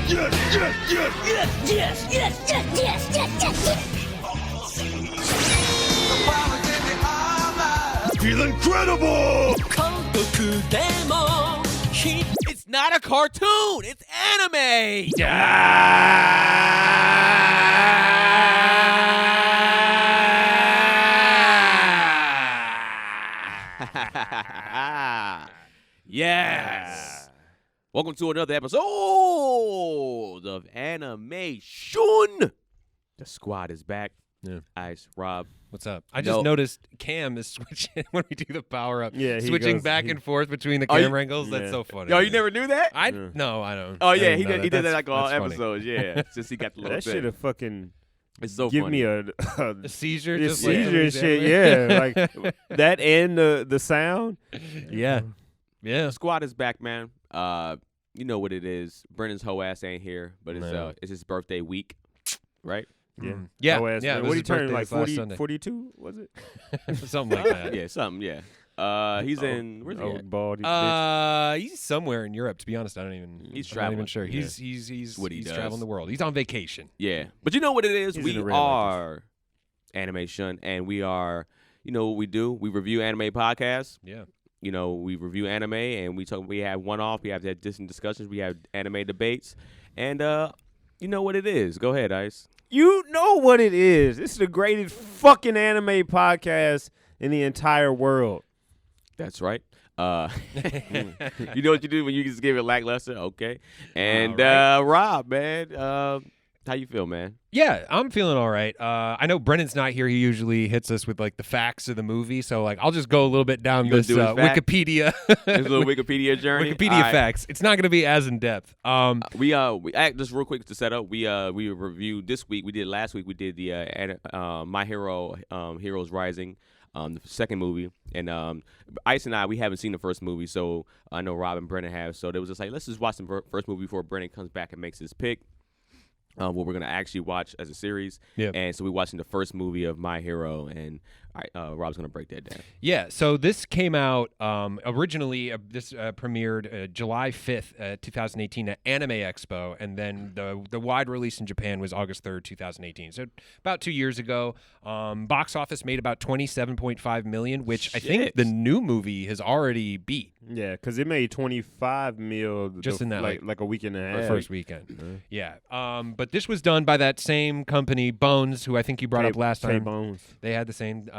Feel incredible! It's not a cartoon. It's anime. Yes. Welcome to another episode of AnimeSHUN. The squad is back. Yeah. Ice, Rob. What's up? I just noticed Cam is switching when we do the power up. Yeah, switching back and forth between the camera angles. That's so funny. Yo, you never knew that? No, I don't. Oh yeah, he did did that like all funny. episodes. Yeah, since he got the little That thing. should have fucking It's so give funny. me A seizure, a just like seizure and some shit. of these Yeah, anime. like that and the sound. yeah. The squad is back, man. You know what it is. Brennan's whole ass ain't here, but it's his birthday week, right? Yeah, Yeah, Oh, ass, yeah, man. it What was he his turned birthday like this last 40, Sunday. 42? Was it? Something like that. Yeah, something. Yeah. He's in. Where's he at? Old baldy bitch. He's somewhere in Europe. To be honest, I don't even. He's I'm not traveling. even sure. Yeah. He's what he does. traveling the world. He's on vacation. Yeah, but you know what it is. He's in We a rail like are AnimeSHUN, and we are. You know what we do? We review anime podcasts. Yeah. You know, we review anime, and we talk. We have one-off. We have different discussions. We have anime debates, and you know what it is. Go ahead, Ice. You know what it is. This is the greatest fucking anime podcast in the entire world. That's right. You know what you do when you just give it lackluster? Okay. And right. Rob, man, how you feel, man? Yeah, I'm feeling all right. I know Brennan's not here. He usually hits us with like the facts of the movie, so like I'll just go a little bit down You gonna this do his fact? Wikipedia. This little Wikipedia journey. Wikipedia All right. facts. It's not going to be as in depth. We just real quick to set up. We reviewed this week. We did last week. We did the My Hero Heroes Rising, the second movie, and Ice and I, we haven't seen the first movie, so I know Rob and Brennan have. So they was just like, let's just watch the first movie before Brennan comes back and makes his pick. What we're gonna actually watch as a series. Yep. And so we're watching the first movie of My Hero, and Rob's gonna break that down. Yeah, so this came out originally. This premiered July 5th, 2018 at Anime Expo, and then the wide release in Japan was August 3rd, 2018. So about 2 years ago. Box office made about $27.5 million, which I think Shit. the new movie has already beat. Yeah, because it made 25 mil Just in that, like a week and a the half. first weekend. Yeah. But this was done by that same company, Bones, who I think you brought up last time. Bones. They had the same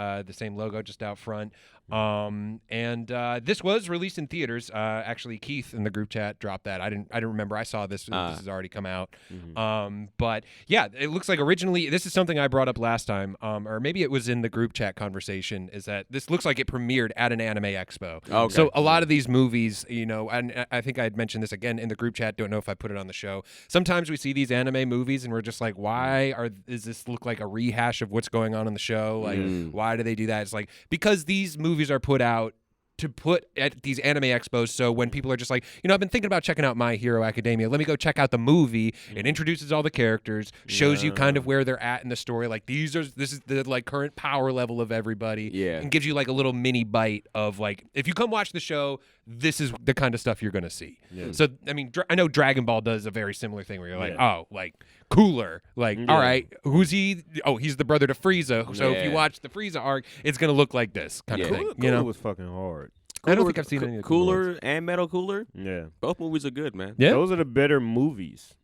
logo just out front. This was released in theaters. Actually, Keith in the group chat dropped that. I didn't remember. I saw this. This has already come out. Mm-hmm. But yeah, it looks like originally this is something I brought up last time, or maybe it was in the group chat conversation. Is that this looks like it premiered at an Anime Expo? Okay. So a lot of these movies, you know, and I think I had mentioned this again in the group chat. Don't know if I put it on the show. Sometimes we see these anime movies and we're just like, does this look like a rehash of what's going on in the show? Like, why do they do that? It's like because these movies are put out to put at these anime expos, so when people are just like, you know, I've been thinking about checking out My Hero Academia, let me go check out the movie. It introduces all the characters, shows you kind of where they're at in the story, like this is the like current power level of everybody, and gives you like a little mini bite of like, if you come watch the show, this is the kind of stuff you're gonna see. So I mean, I know Dragon Ball does a very similar thing where you're like, oh, like Cooler, like, all right, who's he? Oh, he's the brother to Frieza. So if you watch the Frieza arc, it's gonna look like this kind of thing. You know, was fucking hard. I don't think I've seen any of the Cooler and Metal Cooler. Yeah, Both movies are good, man. Yeah, those are the better movies.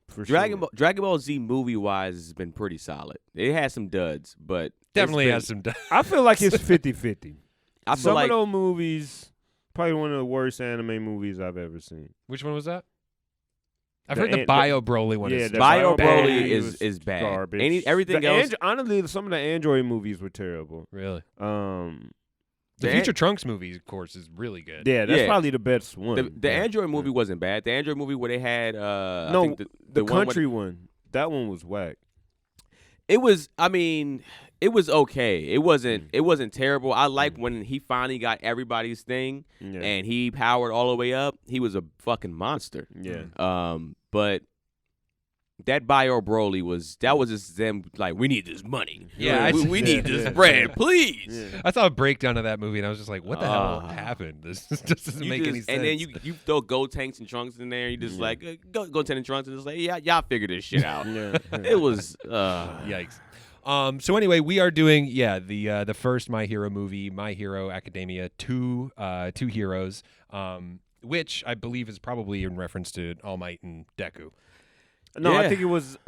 For Dragon sure. Ball Z movie wise has been pretty solid. It has some duds, but definitely has some. I feel like it's 50-50. I feel Some like of those movies, probably one of the worst anime movies I've ever seen. Which one was that? I've The heard the Bio Broly one. Yeah, is the Bio Bio Broly Broly is bad. garbage. Everything else. Honestly, some of the Android movies were terrible. really. The The Future Trunks movie, of course, is really good. Yeah, that's Yeah. probably the best one. The Android movie wasn't bad. The Android movie where they had I No, think the one country one. That one was whack. It was. I mean, it was okay. It wasn't terrible. I like when he finally got everybody's thing Yeah. and he powered all the way up. He was a fucking monster. Yeah. But That Bio Broly was just them like, we need this money. Yeah, we need this bread, please. Yeah. I saw a breakdown of that movie, and I was just like, what the hell happened? This just doesn't make any sense. And then you throw Gold Tanks and Trunks in there. You just like go Tanks and Trunks, and just like, yeah, y'all figure this shit out. It was Yikes. So anyway, we are doing the first My Hero movie, My Hero Academia, two heroes, which I believe is probably in reference to All Might and Deku. No, Yeah. I think it was.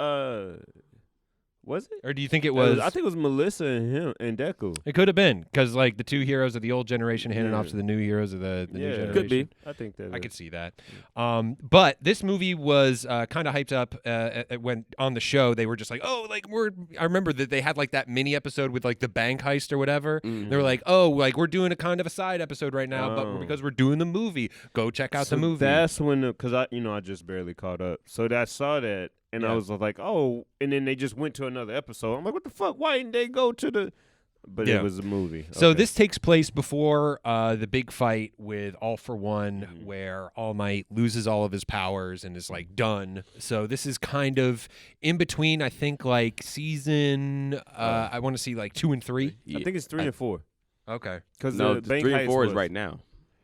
Was it? Or do you think it was? I think it was Melissa and him and Deku. It could have been because like the two heroes of the old generation handing off to the new heroes of the new generation. Could be. I think that. I could see that. But this movie was kind of hyped up when on the show. They were just like, oh, like I remember that they had like that mini episode with like the bank heist or whatever. They were like, oh, like we're doing a kind of a side episode right now, but because we're doing the movie, go check out the movie. That's when, because I just barely caught up. So I saw that. And I was like, oh, and then they just went to another episode. I'm like, what the fuck? Why didn't they go to the? But it was a movie. So Okay. this takes place before the big fight with All for One, where All Might loses all of his powers and is like done. So this is kind of in between. I think like season. I want to see like 2 and 3. I think it's 3 and 4. Okay. Because no, the bank 3 and 4 is was right now.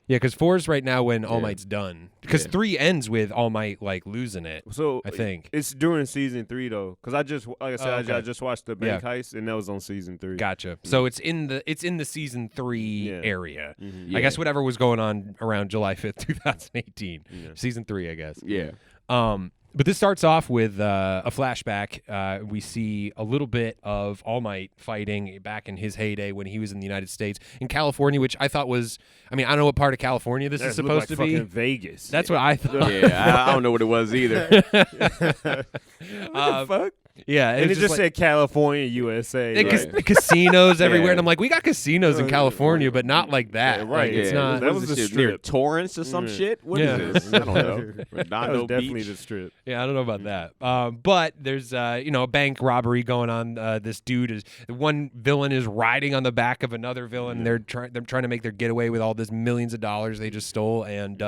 Yeah, because 4 is right now when All Might's done. Because Yeah. 3 ends with All Might like losing it. So I think it's during season 3 though, because I just, like I said, okay. I just watched the bank heist, and that was on season 3. Gotcha. So it's in the season 3 area. Yeah. I guess whatever was going on around July 5th, 2018. Season 3, I guess. Yeah. But this starts off with a flashback. We see a little bit of All Might fighting back in his heyday when he was in the United States, in California, which I thought was, I mean, I don't know what part of California this is supposed to be. Fucking Vegas. That's what I thought. Yeah, I don't know what it was either. What the fuck? Yeah, And it was just like, said California, USA. casinos everywhere, Yeah. and I'm like, we got casinos in California, but not like that. Yeah, Like, right. it's Yeah, not. That what was is the this shit, near strip. Torrance or some shit? What Yeah. is this? I don't know. That Redondo was definitely Beach. the strip. Yeah, I don't know about that. But there's a bank robbery going on. This dude is one villain is riding on the back of another villain. They're trying to make their getaway with all this millions of dollars they just stole. And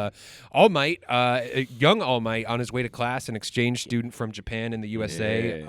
All Might, young All Might, on his way to class, an exchange student from Japan in the USA,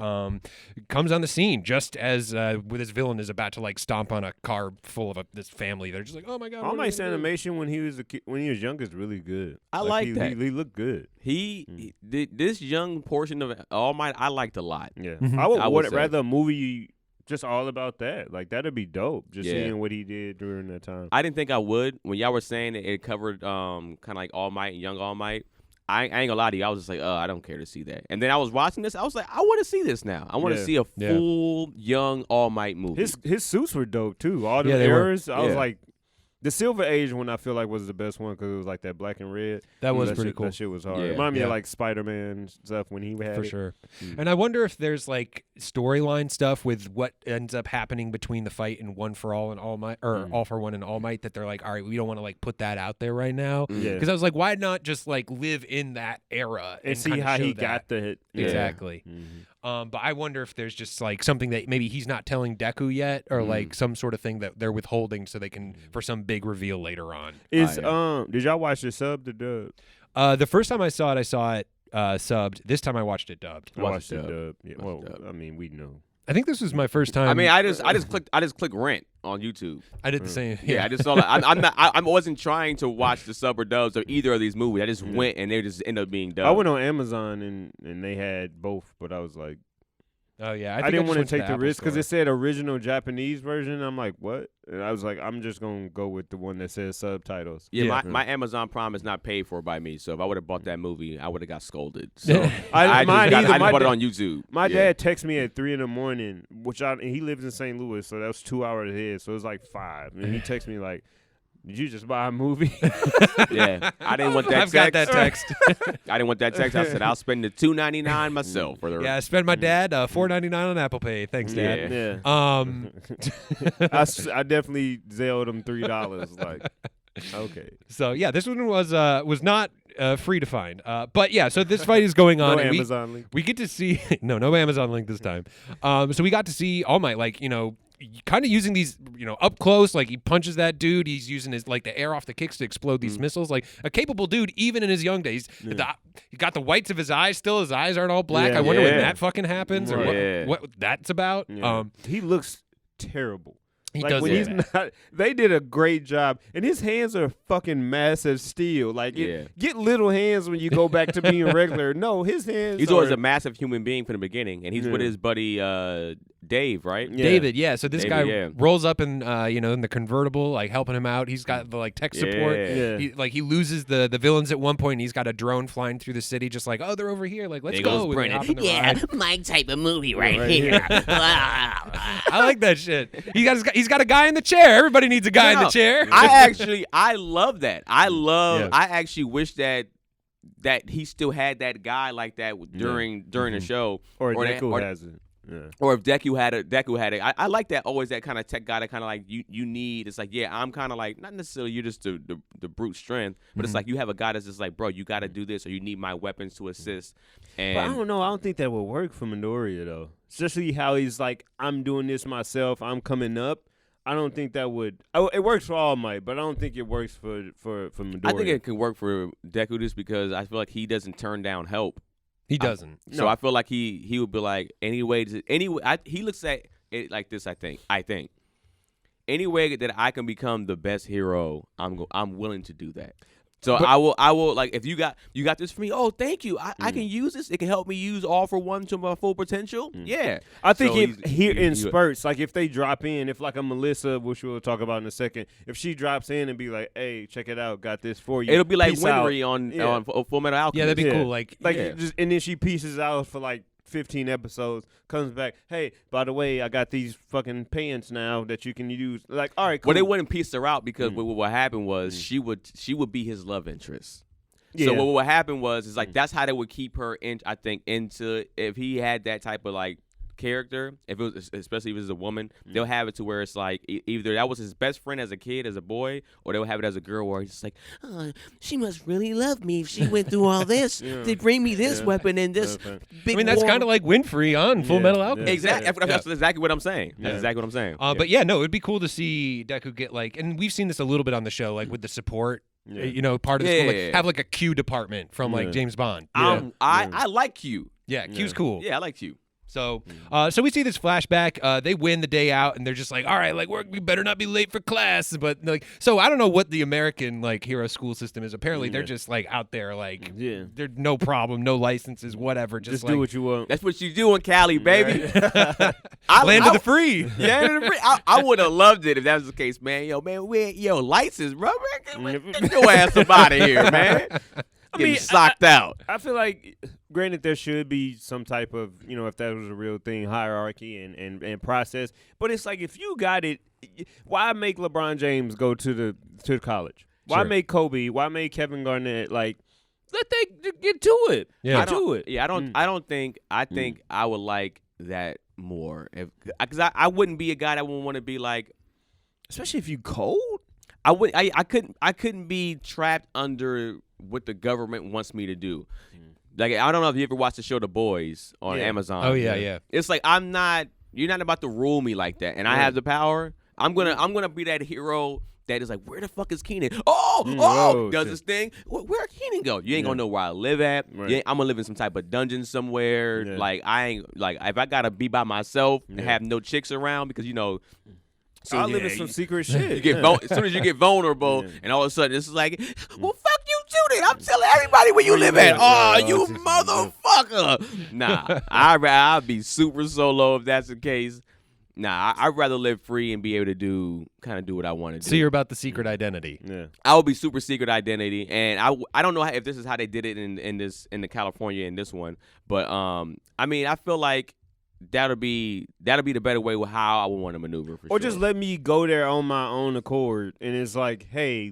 comes on the scene just as with his villain is about to like stomp on a car full of this family. They're just like, oh my god. All what are Might's we gonna do? animation when he was when he was young is really good. I like he, that. He looked good. He did this young portion of All Might I liked a lot. Yeah, Mhm. I would, I would say. rather a movie just all about that. Like that'd be dope. Just Yeah. seeing what he did during that time. I didn't think I would. When y'all were saying it covered kind of like All Might and Young All Might, I ain't gonna lie to you. I was just like, I don't care to see that. And then I was watching this. I was like, I want to see this now. I want to Yeah. see a Yeah. full Young All Might movie. His suits were dope too. All the Yeah, they were. eras. I was Yeah. like, the Silver Age one I feel like was the best one because it was like that black and red. That was That pretty shit, cool. That shit was hard. Yeah. It reminded me Yeah. of like Spider-Man stuff when he had For it. sure. Mm. And I wonder if there's like storyline stuff with what ends up happening between the fight in One for All and All Might, or All for One and All Might, that they're like, all right, we don't want to like put that out there right now. Yeah. Because I was like, why not just like live in that era And see kinda how show he that? got the hit. Yeah. Exactly. But I wonder if there's just like something that maybe he's not telling Deku yet, or like some sort of thing that they're withholding so they can for some big reveal later on. Is yeah. did y'all watch the sub to dub? The first time I saw it subbed. This time I watched it dubbed. I watched it dub. Yeah. Watched Well, it dub. I mean, we know. I think this was my first time. I mean, I just clicked Rent on YouTube. I did the same. Yeah, I just saw that. I wasn't trying to watch the sub or dubs of either of these movies. I just went and they just ended up being dubbed. I went on Amazon and they had both, but I was like, Oh yeah, I think didn't just want to went take the Apple risk because Store. it said original Japanese version. I'm like, what? And I was like, I'm just gonna go with the one that says subtitles. Yeah, Yeah. my Amazon Prime is not paid for by me, so if I would have bought that movie, I would have got scolded. So I- I mine just either. My bought it da- on YouTube. My Yeah. dad texted me at 3 a.m, which and he lives in St. Louis, so that was 2 hours ahead. So it was like 5, and he texted me like, "Did you just buy a movie?" Yeah, I didn't want that I've text. got that text. I didn't want that text. I said I'll spend the $2.99 myself for the. Yeah, I spent my dad $4.99 on Apple Pay. Thanks, Dad. Yeah. Yeah. I definitely Zelled him $3. Like, okay. So yeah, this one was not free to find. But yeah, so this fight is going on. No and Amazon link. we get to see no Amazon link this time. So we got to see All Might, like, kind of using these, up close. Like he punches that dude. He's using his the air off the kicks to explode these missiles. Like a capable dude, even in his young days. He got the whites of his eyes still. His eyes aren't all black. I wonder when that fucking happens or what that's about. Yeah. He looks terrible. He like does. When he's not, they did a great job, and his hands are fucking massive steel. Like, get little hands when you go back to being regular. No, his hands. He's always a massive human being from the beginning, and he's with his buddy Dave, right? Yeah. David, yeah. So this guy rolls up in, in the convertible, like helping him out. He's got the tech support. Yeah. He loses the villains at one point, and he's got a drone flying through the city, just like, oh, they're over here. Like, let's go. My type of movie right here. I like that shit. He's got a guy in the chair. Everybody needs a guy in the chair. I love that. I actually wish that he still had that guy like that during the show. Or Deku has it. Yeah. Or if Deku had it. I like that, always that kind of tech guy that kind of like you need. It's like, I'm kind of like, not necessarily you're just the brute strength, but it's like you have a guy that's just like, bro, you got to do this, or you need my weapons to assist. And but I don't know. I don't think that would work for Midoriya though. Especially how he's like, I'm doing this myself. I'm coming up. I don't think that would. It works for All Might, but I don't think it works for Midoriya. I think it can work for Deku just because I feel like he doesn't turn down help. He doesn't. So I feel like he would be like, he looks at it like this. I think any way that I can become the best hero, I'm willing to do that. So I will like, if you got this for me. Oh, thank you. I can use this. It can help me use All for One to my full potential. Yeah, I think in spurts, like if they drop in, if like a Melissa, which we'll talk about in a second, if she drops in and be like, "Hey, check it out, got this for you," it'll be like Peace Winry on Full Metal Alchemist. Yeah, that'd be cool. Like just, and then she pieces out for like 15 episodes, comes back, hey, by the way, I got these fucking pants now that you can use. Like, all right, cool. Well, they wouldn't piece her out because what happened was she would be his love interest. So what happened was is like that's how they would keep her in. I think into if he had that type of like character, if it was especially if it was a woman, they'll have it to where it's like either that was his best friend as a kid, as a boy, or they'll have it as a girl where he's just like, oh, she must really love me if she went through all this to bring me this weapon and this big. I mean, that's kind of like Winfrey on Full Metal Alchemist. Exactly. That's exactly what I'm saying. That's exactly what I'm saying. But yeah, no, it'd be cool to see Deku get like, and we've seen this a little bit on the show, like with the support. Part of the school, like, have like a Q department from like James Bond. I like Q. Yeah, Q's cool. Yeah, I like Q. So, so we see this flashback. They win the day out, and they're just like, "All right, like we better not be late for class." But like, so I don't know what the American like hero school system is. Apparently, they're just like out there, like, there's no problem, no licenses, whatever. Just like, do what you want. That's what you do in Cali, baby. Land of the free. Land of the free. I would have loved it if that was the case, man. License, bro. Get your ass up out of here, man. Getting socked out. I feel like, granted, there should be some type of, if that was a real thing, hierarchy and process. But it's like, if you got it, why make LeBron James go to college? Why make Kobe? Why make Kevin Garnett? Like, let they get to it. Yeah, I think I would like that more, because I wouldn't be a guy that would want to be like, especially if you cold. I couldn't be trapped under what the government wants me to do. Like, I don't know if you ever watched the show The Boys on Amazon. Oh yeah. It's like you're not about to rule me like that, and I have the power. I'm gonna be that hero that is like, where the fuck is Keenan? Does this thing. Where'd Keenan go? You ain't gonna know where I live at. I'm gonna live in some type of dungeon somewhere. Like, I ain't like, if I gotta be by myself and have no chicks around, because So I live in some secret shit. You get as soon as you get vulnerable, and all of a sudden it's like, well, fuck you too, then. I'm telling everybody where you live at. Oh, you motherfucker. Nah, I'd be super solo if that's the case. Nah, I'd rather live free and be able to do what I want to do. So you're about the secret identity. Yeah, I would be super secret identity, and I don't know if this is how they did it in the California in this one, but I mean, I feel like that'll be the better way with how I would want to maneuver for or sure. Just let me go there on my own accord, and it's like, hey,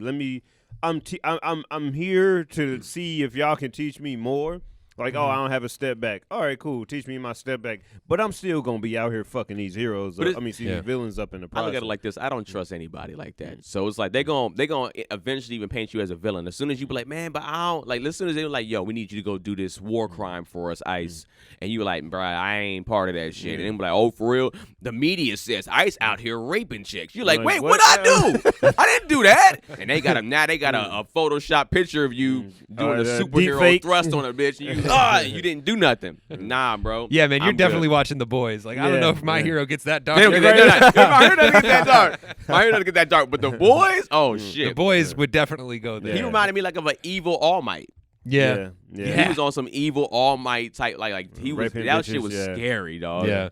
I'm here to see if y'all can teach me more, Like, oh, I don't have a step back. All right, cool. Teach me my step back. But I'm still gonna be out here fucking these heroes. These villains up in the process. I look at it like this. I don't trust anybody like that. So it's like they gonna eventually even paint you as a villain. As soon as you be like, man, but I don't like. As soon as they were like, yo, we need you to go do this war crime for us, Ice, and you were like, bro, I ain't part of that shit. And then be like, oh, for real? The media says Ice out here raping chicks. You're like, wait, what I do? I didn't do that. And they got a Photoshop picture of you doing a superhero thrust on a bitch. You didn't do nothing. Nah, bro. Yeah, man, you're definitely watching The Boys. Like, I don't know if my hero gets that dark. They don't get that dark. My hero doesn't get that dark. My hero doesn't get that dark. But The Boys, oh shit. The Boys would definitely go there. He reminded me like of an evil All Might. Yeah. He was on some evil All Might type. Like he was. That shit was scary, dog.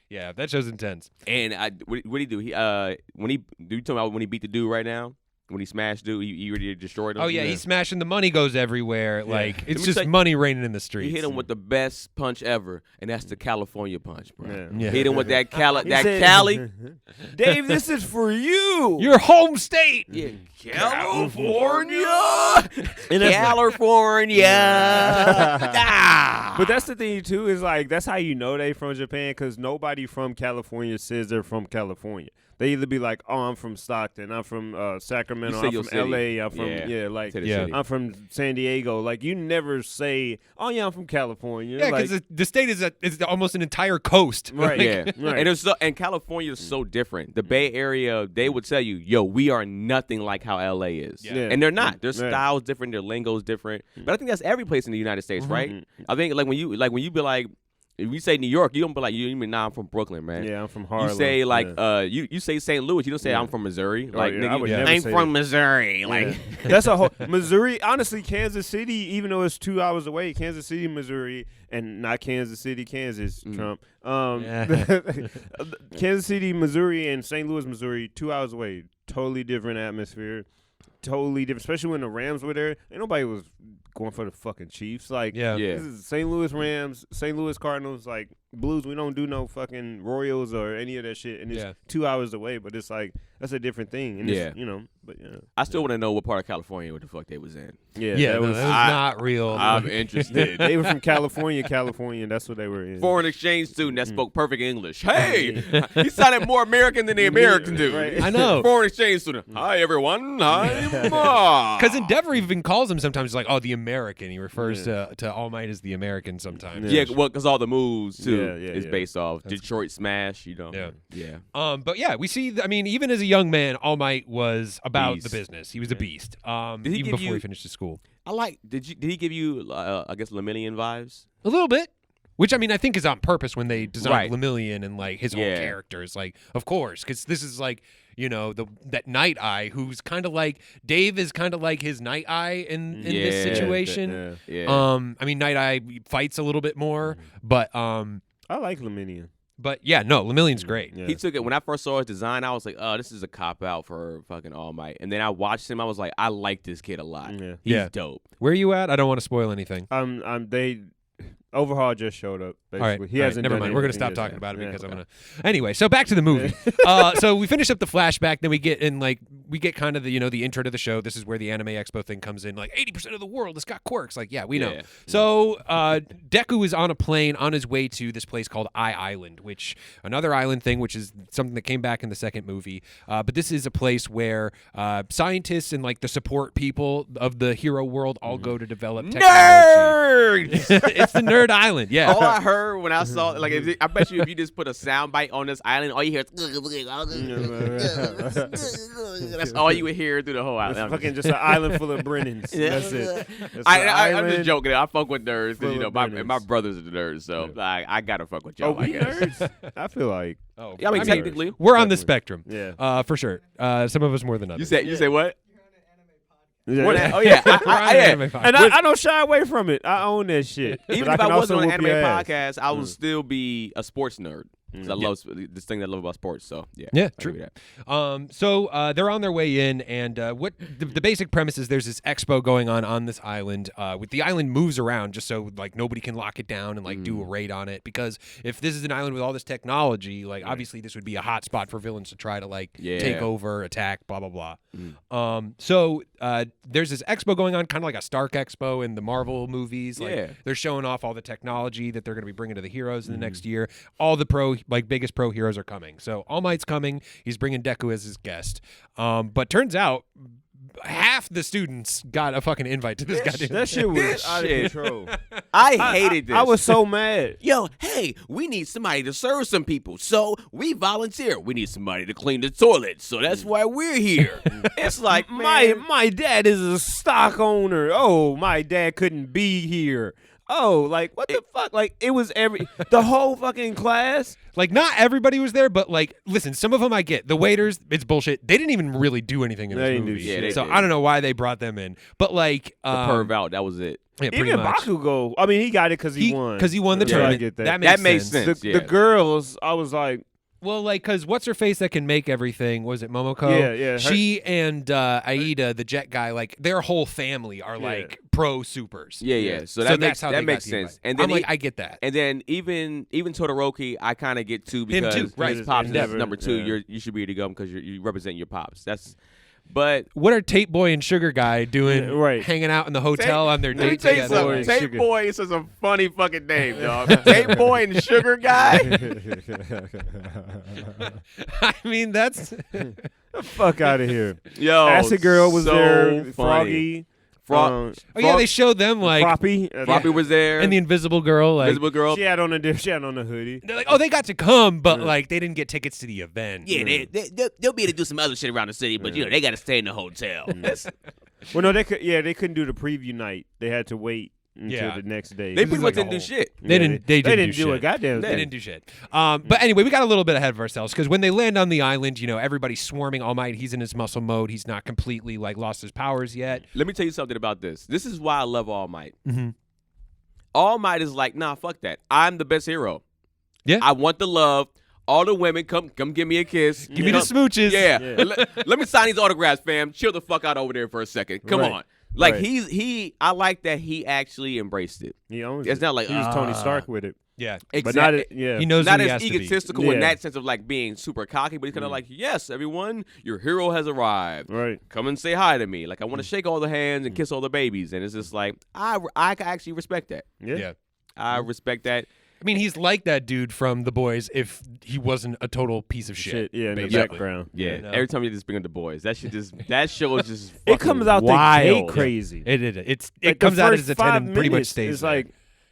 Yeah, that show's intense. And what did he do? You talking about when he beat the dude right now? When he smashed dude, he already destroyed him. Oh yeah, he's smashing. The money goes everywhere. Like it's just money raining in the streets. He hit him with the best punch ever, and that's the California punch, bro. Yeah. Hit him with that Cali. Dave, this is for you. Your home state. Yeah, California. But that's the thing too, is like that's how you know they from Japan, because nobody from California says they're from California. They either be like, oh, I'm from Stockton, I'm from Sacramento, I'm from city. LA, I'm from I'm from San Diego. Like you never say, oh yeah, I'm from California. Yeah, because the state is almost an entire coast. Right. Right. And California is so different. The Bay Area, they would tell you, yo, we are nothing like how LA is. Yeah. And they're not. Their style's different, their lingo's different. But I think that's every place in the United States, right? I think like when you be like, if you say New York, you don't be like, you mean, nah, I'm from Brooklyn, man. Yeah, I'm from Harlem. You say like, you say St. Louis. You don't say I'm from Missouri. Like, nigga, I'm from Missouri. Like, that's a whole Missouri. Honestly, Kansas City, even though it's 2 hours away, Kansas City, Missouri, and not Kansas City, Kansas, Trump. Kansas City, Missouri, and St. Louis, Missouri, 2 hours away. Totally different atmosphere. Totally different, especially when the Rams were there. Ain't nobody was going for the fucking Chiefs. Like, this is St. Louis Rams, St. Louis Cardinals, like Blues. We don't do no fucking Royals or any of that shit. And it's 2 hours away, but it's like that's a different thing. And it's, I still want to know what part of California what the fuck they was in. That was not real. I'm interested. They were from California. That's what they were in. Foreign exchange student that spoke perfect English. Hey, he sounded more American than the American dude. Right. I know. Foreign exchange student. Hi everyone. Hi. Because Endeavor even calls him sometimes like, oh, the American. He refers to All Might as the American sometimes. Yeah, well, because all the moves too is yeah. based off Detroit Smash. You know. Yeah. But yeah, we see. I mean, even as a young man, All Might was about the business. He was a beast. Even before he finished his school. Did he give you I guess Lemillion vibes? A little bit. Which, I mean, I think is on purpose when they designed Lemillion and, like, his own characters. Like, of course, because this is, like, you know, that Night Eye, who's kind of like, Dave is kind of like his Night Eye in this situation. I mean, Night Eye fights a little bit more, but I like Lemillion. But yeah, no, Lemillion's great. He took it when I first saw his design. I was like, "Oh, this is a cop out for fucking All Might." And then I watched him. I was like, "I like this kid a lot. He's dope." Where are you at? I don't want to spoil anything. Overhaul just showed up. Basically, all right, he hasn't. Never done mind. We're gonna anything stop talking about it because I'm gonna. Anyway, so back to the movie. So we finish up the flashback. Then we get kind of the intro to the show. This is where the Anime Expo thing comes in. Like 80% of the world has got quirks. Like we know. So Deku is on a plane on his way to this place called Island, which another island thing, which is something that came back in the second movie. But this is a place where scientists and like the support people of the hero world all go to develop technology. Nerds. It's the Nerd Island. Yeah. All I heard when I saw I bet you if you just put a sound bite on this island, all you hear is that's all you would hear through the whole island. It's fucking just an island full of Brennans. That's it. I'm just joking. I fuck with nerds because my brothers are the nerds, so I gotta fuck with y'all. Oh, we nerds? I feel like. Oh, I mean technically we're on the spectrum. Yeah. For sure. Some of us more than others. You say what? Yeah. Oh yeah, and I don't shy away from it. I own that shit. Even if I wasn't on an anime podcast, I would still be a sports nerd. 'Cause I love this thing that I love about sports. So yeah, Yeah, I'll true. give you that. So they're on their way in, and what the basic premise is: there's this expo going on this island. With the island moves around just so like nobody can lock it down and like do a raid on it. Because if this is an island with all this technology, like obviously this would be a hot spot for villains to try to like take over, attack, blah blah blah. So there's this expo going on, kind of like a Stark Expo in the Marvel movies. Like they're showing off all the technology that they're going to be bringing to the heroes in the next year. All the biggest pro heroes are coming. So All Might's coming. He's bringing Deku as his guest. But turns out half the students got a fucking invite to this goddamn That shit was out of control. I hated this. I was so mad. Yo, hey, we need somebody to serve some people, so we volunteer. We need somebody to clean the toilet, so that's why we're here. It's like, My dad is a stock owner. Oh, my dad couldn't be here. Oh, like what the fuck? Like it was the whole fucking class. Like not everybody was there, but like listen, some of them I get. The waiters, it's bullshit. They didn't even really do anything in They this didn't do movie. shit. So I don't know why they brought them in. But like the perv out. That was it. yeah, pretty Even much. Bakugo. I mean, he got it because he won. Because he won the Yeah, I tournament. get that. That makes sense. The girls, I was like, Well, like, because what's her face that can make everything? Was it Momoko? Yeah. She and Aida, the jet guy, like their whole family are like pro supers. Yeah. So So that that's how they makes got the sense. invite. And then I'm like, I get that. And then even Todoroki, I kind of get too because too, right. his pops It's is never- number 2. yeah. You should be able to go because you represent your pops. But What are Tape Boy and Sugar Guy doing? Yeah, right. Hanging out in the hotel on their let me date tell you together. something. Boy, Tape Sugar. Boy is a funny fucking name, dog. Tape Boy and Sugar Guy. I mean, that's fuck out of here. Yo, Acid Girl was so there. funny. Froggy. Frog. oh yeah, they showed them like Floppy. Floppy was there. and the Invisible Girl. Like Invisible Girl. She had on the hoodie. they're like, oh, they got to come, but like they didn't get tickets to the event. Yeah, they'll be able to do some other shit around the city, but you know they got to stay in the hotel. Well, no, they couldn't do the preview night. They had to wait until the next day. They This pretty is much like a didn't do whole- shit. They didn't do do a shit. goddamn They thing. didn't do shit. But anyway, we got a little bit ahead of ourselves because when they land on the island, you know, everybody's swarming All Might. He's in his muscle mode. He's not completely like lost his powers yet. Let me tell you something about this. This is why I love All Might. Mm-hmm. All Might is like, nah, fuck that. I'm the best hero. Yeah. I want the love. All the women, come give me a kiss. Give me the smooches. Yeah. Yeah. Let me sign these autographs, fam. Chill the fuck out over there for a second. Come Right. on. Like Right. I like that he actually embraced it. He owns It's it. not like he was Tony Stark with it, Yeah. but not exactly. yeah. He knows Not who he as has to be. egotistical in Yeah. that sense of like being super cocky, but he's kind of like, yes, everyone, your hero has arrived. Right. Come and say hi to me. Like I want to shake all the hands and kiss all the babies, and it's just like I can actually respect that. Yeah. I respect that. I mean, he's like that dude from The Boys if he wasn't a total piece of shit. Yeah, in the basically. background. Yeah. know? Every time you just bring up the boys, that show is just It comes out wild. the gate crazy. It Like, comes the out first as a 10 5 and pretty much minutes stays is there. like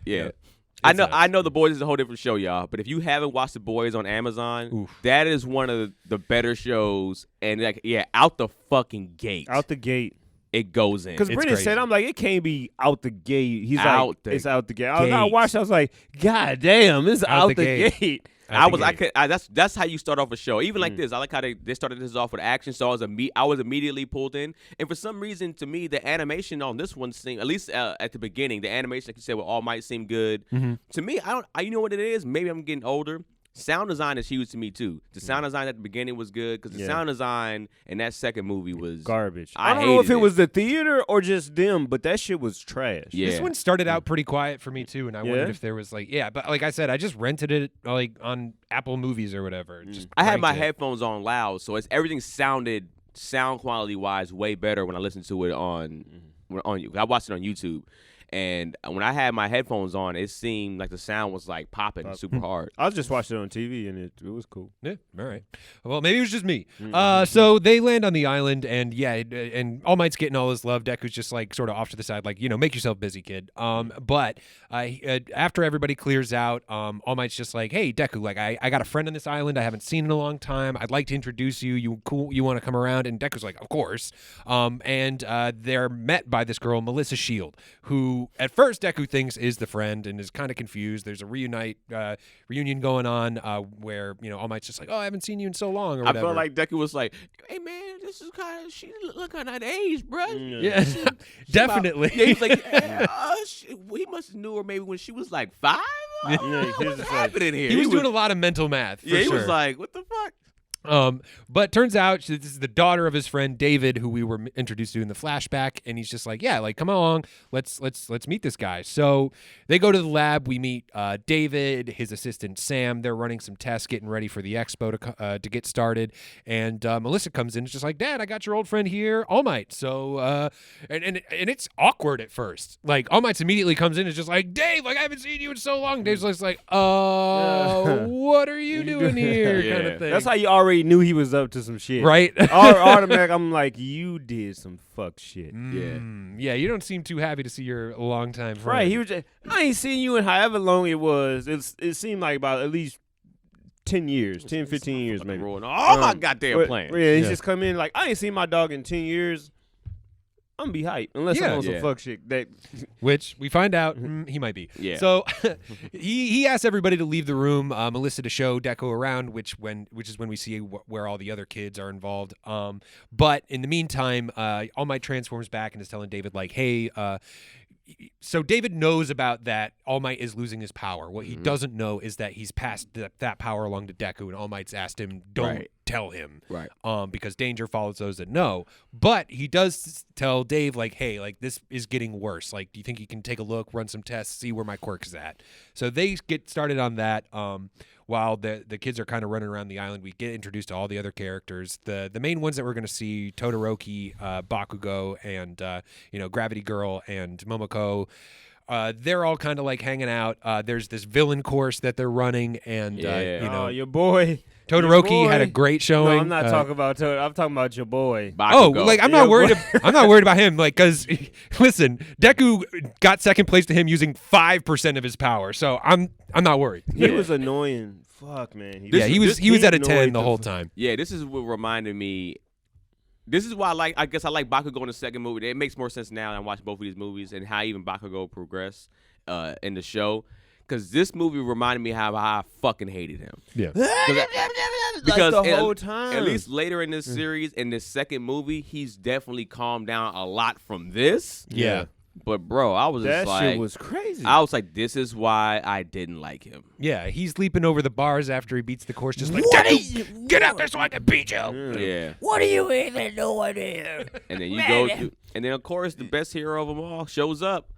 Yeah. It's I know. nuts. I know the boys is a whole different show, y'all. But if you haven't watched the boys on Amazon, Oof. that is one of the better shows. And like, yeah, out the fucking gate, out the gate. it goes in. Because It's Brennan crazy. said, I'm like, it can't be out the gate. He's Out like, the it's out the gate. I gate. watched. I was like, God damn, it's out the gate. Out the gate. That's how you start off a show. Even like this, I like how they started this off with action. So I was immediately pulled in. And for some reason, to me, the animation on this one seemed, at least at the beginning, the animation, like you said, with All Might seemed good. Mm-hmm. To me, you know what it is? Maybe I'm getting older. Sound design is huge to me too. The sound design at the beginning was good because the Yeah. sound design in that second movie was Garbage. I I don't know if hated it was the theater or just them, but that shit was trash. Yeah. This one started out pretty quiet for me too, and I Yeah? wondered if there was but like I said, I just rented it like on Apple Movies or whatever. Just I had my cranked it. headphones on loud, so everything sounded sound quality wise way better when I listened to it on I watched it on YouTube. And when I had my headphones on, it seemed like the sound was like popping super hard. I was just watching it on TV and it was cool. Yeah, all right. Well, maybe it was just me. So they land on the island, and and All Might's getting all his love. Deku's just like sort of off to the side, like, you know, make yourself busy, kid. But after everybody clears out, All Might's just like, hey, Deku, like I got a friend on this island I haven't seen in a long time. I'd like to introduce you. You cool? You want to come around? And Deku's like, of course. And they're met by this girl, Melissa Shield, who at first Deku thinks is the friend and is kind of confused. There's a reunion going on where, you know, All Might's just like, oh, I haven't seen you in so long or I whatever. felt like Deku was like, "Hey man, this is kind of she look kind of age, bro." Yeah, definitely. Yeah, he's like, he must have knew her maybe when she was like 5. Yeah, here's the What's thing. happening here? He was doing a lot of mental math. For Yeah, he sure. was like, what the fuck? But turns out this is the daughter of his friend David, who we were introduced to in the flashback, and he's just like, yeah, like come along, let's meet this guy. So they go to the lab. We meet David, his assistant Sam. They're running some tests, getting ready for the expo to get started. And Melissa comes in, it's just like, Dad, I got your old friend here, All Might. So and it's awkward at first. Like All Might's immediately comes in, and is just like, Dave, like I haven't seen you in so long. Dave's just like, what are you doing here? Yeah. Kind of thing. That's how you already knew he was up to some shit. Right? Automatic. I'm like, you did some fuck shit. Yeah, you don't seem too happy to see your longtime friend. Right. He was just, I ain't seen you in however long it was. It seemed like about at least 10 years, 10, 15 years maybe. Ruin all my goddamn But, plans. Yeah, he's Yeah. just come in like, I ain't seen my dog in 10 years. I'm going to be hyped. Unless I'm on some Yeah. fuck shit. Which we find out he might be. Yeah. So he asks everybody to leave the room, Melissa to show Deco around, which is when we see where all the other kids are involved. But in the meantime, All Might transforms back and is telling David like, hey, so David knows about that All Might is losing his power. What he doesn't know is that he's passed that power along to Deku, and All Might's asked him, don't Right. tell him. Right. Because danger follows those that know. But he does tell Dave, like, hey, like, this is getting worse. Like, do you think you can take a look, run some tests, see where my quirk's at? So they get started on that. While the kids are kind of running around the island, we get introduced to all the other characters. The main ones that we're going to see, Todoroki, Bakugo, and Gravity Girl and Momoko. They're all kind of like hanging out. There's this villain course that they're running, and your boy. Todoroki your had a boy. great showing. No, I'm not talking about Toad. I'm talking about your boy. Oh, Bakugo. like I'm Yeah, not worried. boy. I'm not worried about him. Like, cause listen, Deku got second place to him using 5% of his power, so I'm not worried. He was annoying. Fuck, man. He was at a 10 the whole time. Yeah, this is what reminded me. This is why I guess I like Bakugo in the second movie. It makes more sense now that I watch both of these movies and how even Bakugo progressed in the show. Because this movie reminded me how I fucking hated him. Yeah. Because the whole time. at least later in this series, in this second movie, he's definitely calmed down a lot from this. Yeah. But bro, I was That just shit like, was crazy. I was like, this is why I didn't like him. Yeah, he's leaping over the bars after he beats the course, just like, What Deku, get out there so I can beat you. Yeah. What are you even doing here? And then you go through, and then of course the best hero of them all shows up.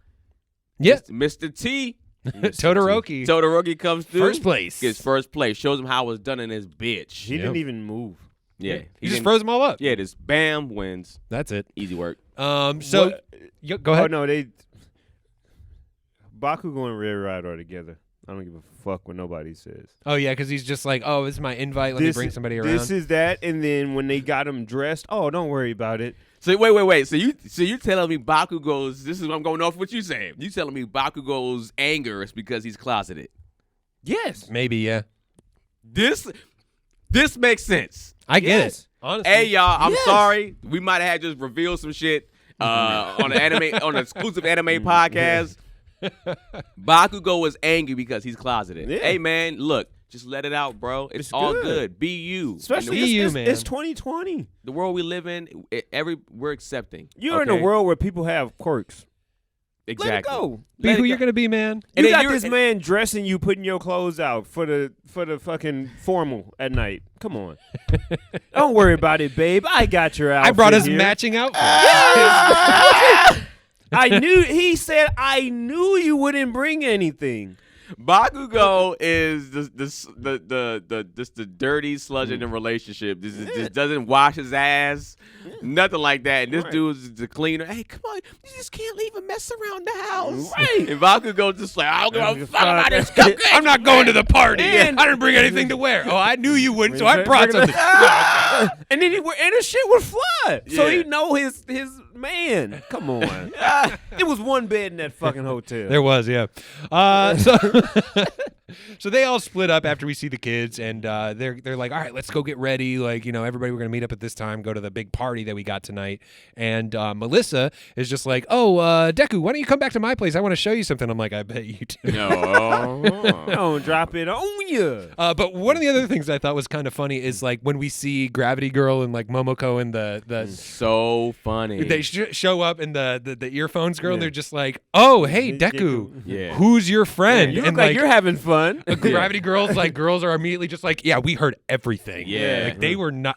Yeah, Mr. T. Todoroki. Todoroki comes through. First place. Gets first place. Shows him how it was done in his bitch. He didn't even move. Yeah. He just didn't- froze them all up. Yeah, just bam, wins. That's it. Easy work. So go Oh ahead. no, Bakugo and Red Rider are together. I don't give a fuck what nobody says. Oh yeah, because he's just like, oh, this is my invite. Let me bring somebody around. This is that, and then when they got him dressed, oh, don't worry about it. So wait. So you telling me Bakugo's? This is what I'm going off what you saying. You telling me Bakugo's anger is because he's closeted? Yes. Maybe, yeah. This makes sense. I get Yes. it. Honestly. Hey y'all, I'm Yes. sorry. We might have just revealed some shit on an exclusive anime podcast. Bakugo was angry because he's closeted. Yeah. Hey man, look, just let it out, bro. It's all good. good. Be you. Especially Be you, it's, man. it's 2020. the world we live in. We're accepting. You're in a okay? world where people have quirks. Exactly. Let it go. Be Let who it you're go. gonna be, man. You then got you're- this man dressing you, putting your clothes out for the fucking formal at night. Come on. Don't worry about it, babe. I got your outfit. I brought us here. matching outfits. I knew. He said, "I knew you wouldn't bring anything." Bakugo is the dirty sludge in the relationship. This just doesn't wash his ass, nothing like that. And this Right. dude is the cleaner. Hey, come on, you just can't leave a mess around the house. Right. And Bakugo just like, I don't give a fuck about this. I'm not going to the party. And- I didn't bring anything to wear. Oh, I knew you wouldn't, so I brought something. And then and his shit would fly. So Yeah. he know his man. Come on. It was one bed in that fucking hotel. There was, yeah. So they all split up after we see the kids, and they're like, all right, let's go get ready. Like, everybody, we're gonna meet up at this time, go to the big party that we got tonight. And Melissa is just like, oh, Deku, why don't you come back to my place? I want to show you something. I'm like, I bet you do. No. Don't drop it on you. But one of the other things I thought was kind of funny is like when we see Gravity Girl and like Momoko and the So funny. they show up and the earphones girl, and Yeah. they're just like, "Oh, hey, Deku. Deku, Yeah. who's your friend?" You look and like you're having fun. Gravity Girls, like girls are immediately just like, "Yeah, we heard everything." Yeah. like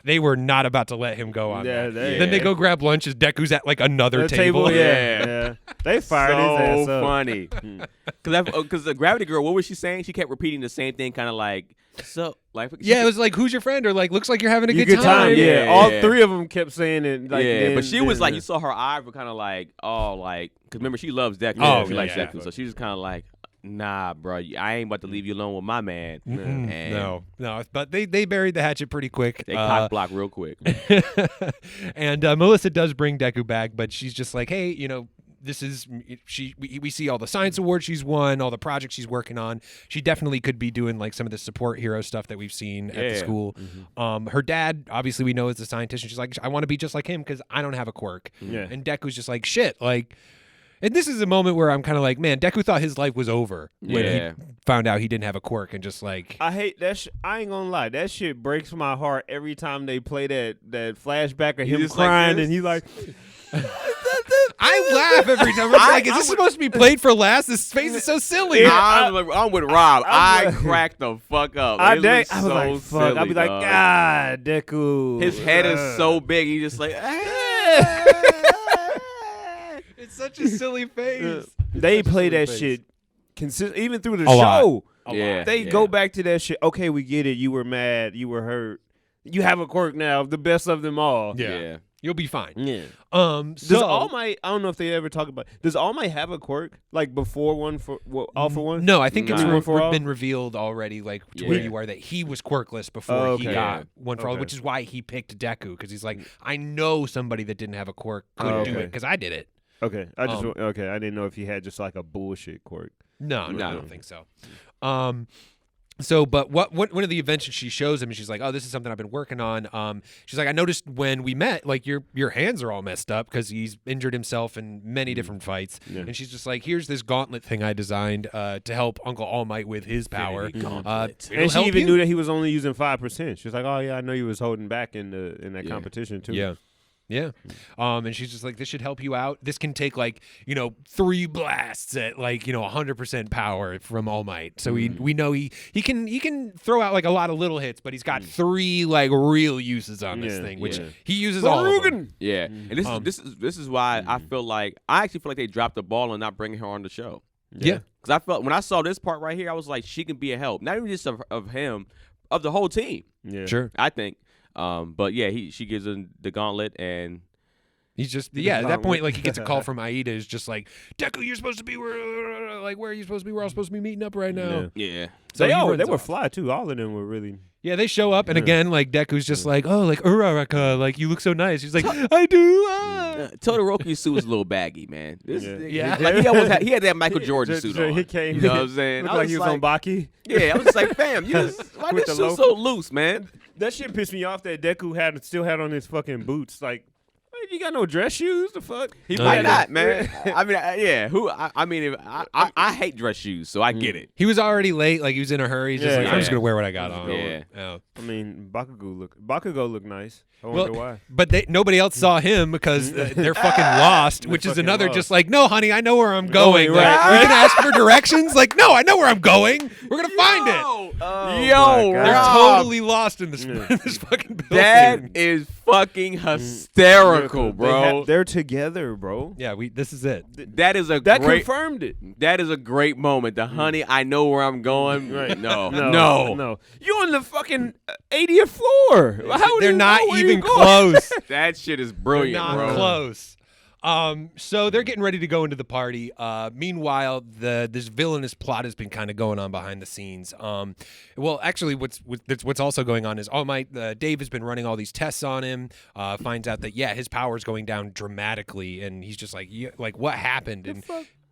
they were not about to let him go on. Yeah, that. they- Then they go grab lunch as Deku's at like another The table. yeah. They fired his ass so up. funny. Because the Gravity Girl, what was she saying? She kept repeating the same thing, kind of like, so, like, Yeah, it was like, "Who's your friend?" or like, "Looks like you're having a You good time." Yeah. Yeah. All three of them kept saying it. Like, yeah, then- but she was then- like, you saw her eyes were kind of like, oh, like, because remember, she loves Deku. Oh, she likes yeah. Deku. So she was kind of like, nah, bro, I ain't about to leave you alone with my man. Mm-mm. And No, but they buried the hatchet pretty quick. They cock block real quick. And Melissa does bring Deku back, but she's just like, "Hey, this is we see all the science awards she's won, all the projects she's working on. She definitely could be doing like some of the support hero stuff that we've seen at the Yeah. school." Her dad, obviously, we know is a scientist, and she's like, "I want to be just like him because I don't have a quirk." Yeah. And Deku's just like, "Shit, like." And this is a moment where I'm kind of like, man, Deku thought his life was over when Yeah. he found out he didn't have a quirk, and just like, I hate that. I ain't gonna lie. That shit breaks my heart every time they play that flashback of him just like crying, this? and he's like, I laugh every time. I'm like, is this supposed to be played for laughs? This face is so silly. Yeah. I'm with Rob. I I'm- cracked the fuck up. I It was was so like, fuck. silly, I'd be like, dog. God, Deku. His head is so big. He's just like, It's such a silly face. They Such a play silly that face. shit even through the A lot. show. yeah. They yeah. go back to that shit. Okay, we get it. You were mad. You were hurt. You have a quirk now, the best of them all. Yeah. You'll be fine. Yeah. So Does All Might? I don't know if they ever talk about. Does All Might have a quirk like before All for One? no, I think it's Nah. One for all? been revealed already, like to where Yeah. you are, that he was quirkless before Oh, he okay. got Yeah. one for all, Okay. which is why he picked Deku, because he's like, I know somebody that didn't have a quirk could Oh, do okay. it because I did it. Okay, I just Um, okay. I didn't know if he had just like a bullshit quirk. No, I No. don't think so. So, but what one of the inventions she shows him, and she's like, "Oh, this is something I've been working on." She's like, "I noticed when we met, like your hands are all messed up because he's injured himself in many different fights." Yeah. And she's just like, "Here's this gauntlet thing I designed to help Uncle All Might with his power." Gauntlet. It'll And she help even you. knew that he was only using 5%. She was like, "Oh yeah, I know you was holding back in that Yeah. competition too." Yeah. Yeah. And she's just like, "This should help you out. This can take 3 blasts at 100% power from All Might." So we know he can throw out like a lot of little hits, but he's got 3 like real uses on this Yeah, thing, which yeah. he uses all of them. Yeah, and this is why I actually feel like they dropped the ball on not bringing her on the show. Yeah. Because I felt when I saw this part right here, I was like, she can be a help, not even just of him, of the whole team. Yeah. Sure. I think. But yeah, she gives him the gauntlet, and He's just at that point, like he gets a call from Aida, is just like, "Deku, you're supposed to be where are you supposed to be? We're all supposed to be meeting up right now." Yeah. yeah, So They he all runs they were off. fly too. All of them were really. Yeah, they show up, and again, like Deku's just like, "Oh, like Uraraka, like you look so nice." He's like, "I do." Todoroki's suit was a little baggy, man. Yeah. Like he had that Michael Jordan suit on. He came. You know what I'm saying? Looked I like was he was on Baki. Yeah, I was just like, fam, why With this the suit so loose, man? That shit pissed me off that Deku still had on his fucking boots. Like, "Wait, you got no dress shoes? The fuck? He Oh, might yeah. not, man. I mean, yeah. I hate dress shoes, so I get it. He was already late, like he was in a hurry. He's just Yeah, like, "I'm just yeah. gonna wear what I got on." Yeah. Yeah. I mean, Bakugo look nice. I Well, wonder why. But nobody else saw him because they're fucking lost, which is fucking another lost. just like, "No, honey, I know where I'm going. Going, Like, right, we can ask for directions." Like, "No, I know where I'm going. We're gonna find it." Oh Yo, my God. They're Rob, totally lost in this, in this fucking building. that is fucking hysterical, bro. They're together, bro. Yeah, this is it. That is a That great. confirmed it. That is a great moment. The honey, I know where I'm going. Right. No, No. You're on the fucking 80th floor. How would They're you not know where even you're going? close. that shit is brilliant, Not bro. close. So they're getting ready to go into the party. Meanwhile, this villainous plot has been kind of going on behind the scenes. Well, actually, what's also going on is All Might. Dave has been running all these tests on him. Finds out that his power is going down dramatically, and he's just like, like what happened? And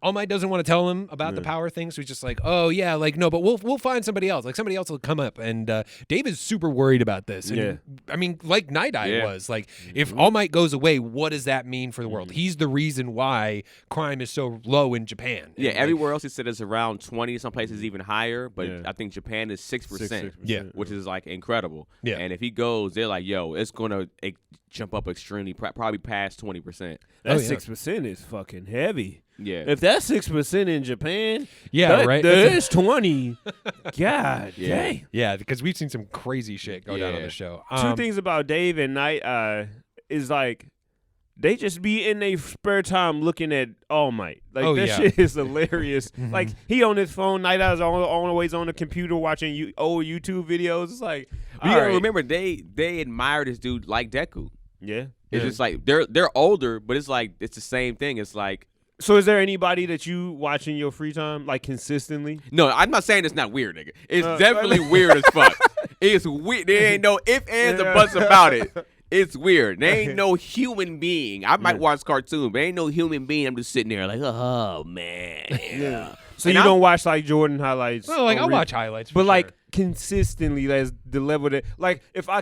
All Might doesn't want to tell him about the power thing, so he's just like, "Oh yeah, like no, but we'll find somebody else. Like somebody else will come up." And Dave is super worried about this. And, Yeah. I mean, like Night Eye Yeah. was like, if All Might goes away, what does that mean for the world? He's the reason why crime is so low in Japan. Yeah, And, like, everywhere else he said it's around 20. Some places even higher, but Yeah. I think Japan is 6%. 6%. Yeah. which is like incredible. Yeah. And if he goes, they're like, "Yo, it's gonna jump up extremely, probably past 20%. That Oh, yeah. 6% is fucking heavy. Yeah. If that's 6% in Japan, Yeah, right. There's 20. God Yeah. dang. Yeah, because we've seen some crazy shit go down on Yeah. the show. Two things about Dave and Knight is like they just be in their spare time looking at All Might. Like Oh, that yeah. shit is hilarious. Like he on his phone, Night Owl's always on the computer watching old YouTube videos. It's like You all gotta right. remember, they admire this dude like Deku. Yeah. It's just like they're older, but it's like it's the same thing. It's like So is there anybody that you watch in your free time like consistently? no, I'm not saying it's not weird, nigga. It's Uh, definitely weird as fuck. It's weird. There ain't no ifs, ands, or buts about it. It's weird. There ain't no human being. I might watch cartoon, but ain't no human being. I'm just sitting there like, oh man. Yeah. So And you I'm- don't watch like Jordan highlights? Well, like on I'll re- watch highlights, for But like sure. consistently, that's the level that like if I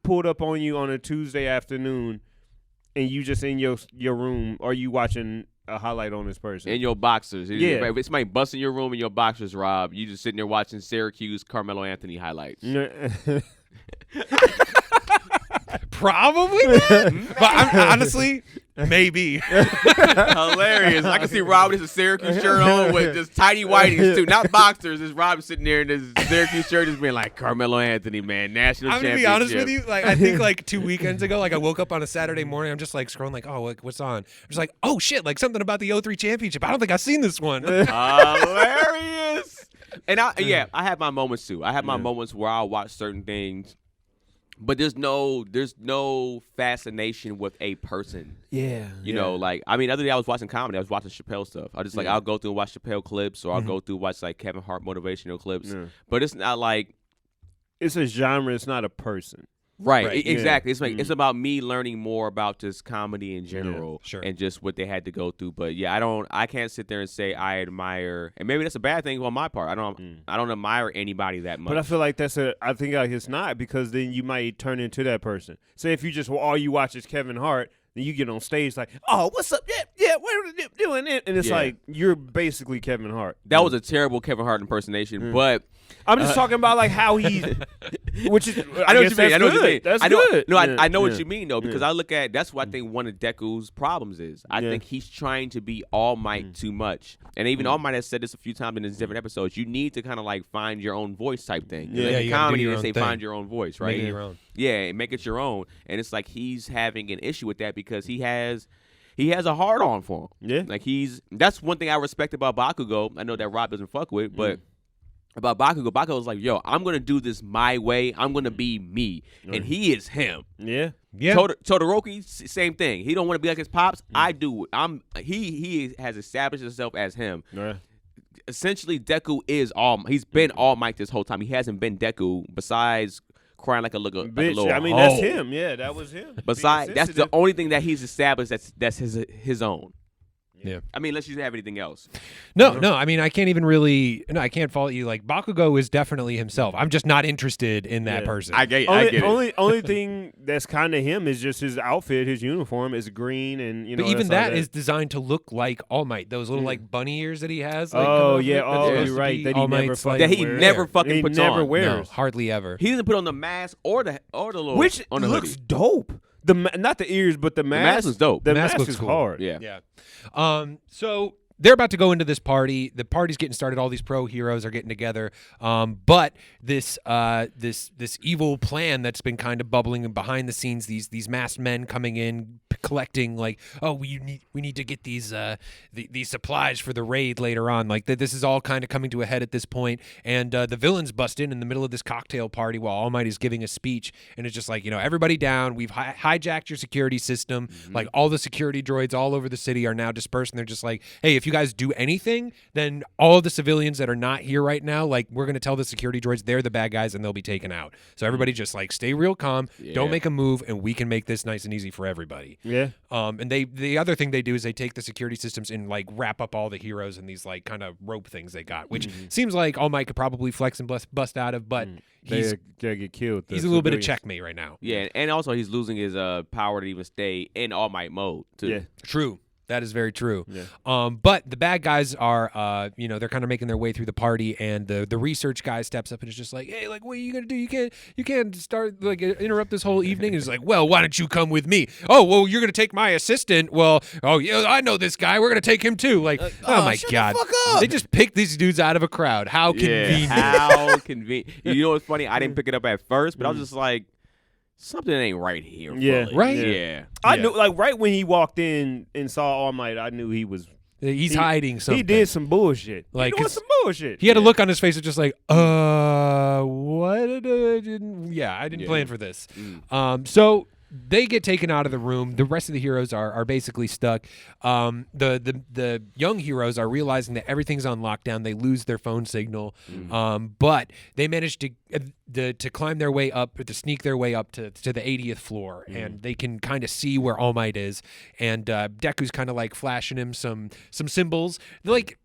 pulled up on you on a Tuesday afternoon, and you just in your room, are you watching a highlight on this person? In your boxers. Yeah. If it's somebody busting your room in your boxers, Rob, you just sitting there watching Syracuse Carmelo Anthony highlights. Probably not. But honestly, maybe. Hilarious. I can see Rob with his Syracuse shirt on with just tidy whities too. Not boxers. It's Rob sitting there in his Syracuse shirt just being like, Carmelo Anthony, man, national I'm gonna championship. be honest with you. Like I think like 2 weekends ago, like I woke up on a Saturday morning. I'm just like scrolling, like, oh, like, what's on? I'm just like, oh shit, like something about the 03 championship. I don't think I've seen this one. Hilarious. And I have my moments too. I have my moments where I'll watch certain things, but there's no fascination with a person. Yeah. You know, like the other day I was watching comedy. I was watching Chappelle stuff. I just like I'll go through and watch Chappelle clips, or I'll go through and watch like Kevin Hart motivational clips. Yeah. But it's not like It's a genre. It's not a person. right, yeah. exactly. It's like it's about me learning more about just comedy in general, sure. and just what they had to go through. But yeah, I can't sit there and say I admire, and maybe that's a bad thing on my part. I don't admire anybody that much. But I feel like I think like it's not, because then you might turn into that person. Say if you just all you watch is Kevin Hart, then you get on stage like, oh, what's up? Yeah, what are you doing it? And it's Yeah. like you're basically Kevin Hart. that was a terrible Kevin Hart impersonation, but I'm just talking about like how he, which is I know what guess you mean. that's I know what you good. mean. That's I know, good. No, Yeah, I know what yeah. you mean though, because I look at that's what I think one of Deku's problems is. I Yeah. think he's trying to be All Might too much, and even All Might has said this a few times in his different episodes. You need to kind of like find your own voice type thing. Yeah. Like Yeah, in you gotta do comedy your they own say thing. find your own voice, right? Make it your own. Yeah, and make it your own. And it's like he's having an issue with that because he has a hard on for him. Yeah. Like that's one thing I respect about Bakugo. I know that Rob doesn't fuck with, but about Bakugo was like, yo, I'm gonna do this my way. I'm gonna be me, and he is him. Yeah. Yeah. Todoroki, same thing. He don't want to be like his pops. I do. He has established himself as him. Yeah. Essentially, Deku is he's been All Might this whole time. He hasn't been Deku besides crying like a little Bitch, I mean hoe. that's him. Yeah, that was him. Besides, Being that's the sensitive. only thing that he's established that's his own. Yeah. I mean, unless you have anything else. No. I mean, I can't even really. No, I can't fault you. Like Bakugo is definitely himself. I'm just not interested in that Yeah. person. I get it. Only thing that's kind of him is just his outfit, his uniform is green, and you know. But even that's all that is designed to look like All Might. Those little like bunny ears that he has. Like, come Oh off yeah, it, that's oh supposed you're to right. be That he All never Might's, fucking That he wears. never fucking he puts never on. No, wears. hardly ever. He doesn't put on the mask or the little Which on the looks hoodie. dope. Not the ears, but the mask. mask is dope. The The mask mask looks is cool. hard. Yeah. Yeah. So they're about to go into this party. The party's getting started. All these pro heroes are getting together. But this evil plan that's been kind of bubbling behind the scenes. These masked men coming in, collecting like, oh, we need to get these supplies for the raid later on. Like this is all kind of coming to a head at this point. And the villains bust in the middle of this cocktail party while All Might is giving a speech. And it's just like, everybody down. We've hijacked your security system. Like all the security droids all over the city are now dispersed. And they're just like, hey, if you guys do anything, then all of the civilians that are not here right now, like we're going to tell the security droids they're the bad guys and they'll be taken out. So everybody just like stay real calm. Don't make a move and we can make this nice and easy for everybody. Yeah. And the other thing they do is they take the security systems and like wrap up all the heroes in these like kind of rope things they got, which seems like All Might could probably flex and bust out of, but he's They get killed. a little bit of checkmate right now. Yeah, and also he's losing his power to even stay in All Might mode too. Yeah. True. That is very true. Yeah. But the bad guys are, they're kind of making their way through the party, and the research guy steps up and is just like, hey, like, what are you gonna do? You can't start like interrupt this whole evening. And he's like, well, why don't you come with me? Oh, well, you're gonna take my assistant. Well, oh yeah, I know this guy. We're gonna take him too. Like, oh my god, the fuck up. they just picked these dudes out of a crowd. How convenient. How convenient. You know what's funny? I didn't pick it up at first, but I was just like, something ain't right here. Yeah. fully. Right? Yeah. I knew, like, right when he walked in and saw All Might, I knew he was. He's hiding something. He did some bullshit. Like, He doing 'cause some bullshit. He had a look on his face of just like, what? I didn't plan for this. So they get taken out of the room. The rest of the heroes are basically stuck. The young heroes are realizing that everything's on lockdown. They lose their phone signal, but they manage to climb their way up, or to sneak their way up to the 80th floor, and they can kind of see where All Might is. And Deku's kind of like flashing him some symbols, like.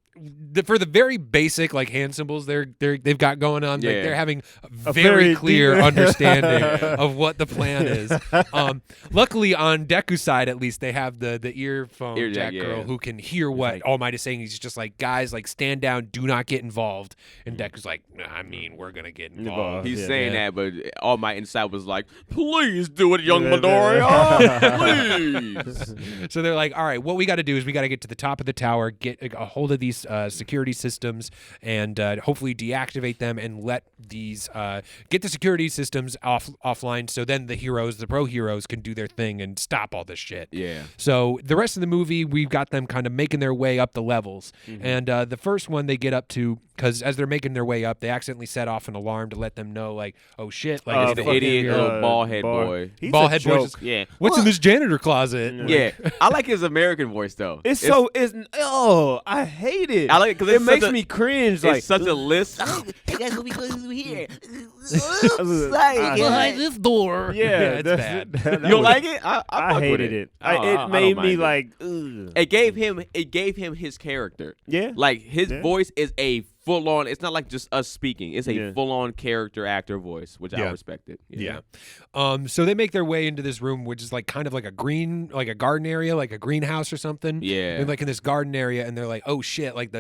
For the very basic like hand symbols they've got going on, like they're having a very clear deep understanding of what the plan is. Luckily on Deku's side, at least, they have the earphone Ear jack jack, girl yeah. who can hear what All Might is saying. He's just like, guys, like, stand down, do not get involved. And Deku's like, I mean, we're gonna get involved. He's Yeah. saying that, but All Might inside was like, please do it, young Midoriya. Please. So they're like, all right, what we got to do is we got to get to the top of the tower, get a hold of these security systems, and hopefully deactivate them and let these get the security systems offline. So then the pro heroes, can do their thing and stop all this shit. Yeah. So the rest of the movie, we've got them kind of making their way up the levels. And the first one they get up to, because as they're making their way up, they accidentally set off an alarm to let them know, like, oh shit, like, It's it's the fucking idiot hero. little bald head boy. He's Bald a head boy joke. just, Yeah. what's in this janitor closet? Yeah. I like his American voice, though. It's I hate it. I like it 'cause it it's makes such a- me cringe. It's Like, such a list. Hey guys, what we going to do here? Behind this door. yeah, it's that's- bad. that You don't was- like it? I fuck with hated it. I It don't made mind me it. like, ugh. It gave him his character. Yeah. Like his Yeah. voice is a full on. It's not like just us speaking. It's a Yeah. full on character actor voice, which I Yeah. respect it. Yeah. So they make their way into this room, which is like kind of like a garden area, like a greenhouse or something. Yeah. And like in this garden area, and they're like, oh shit, like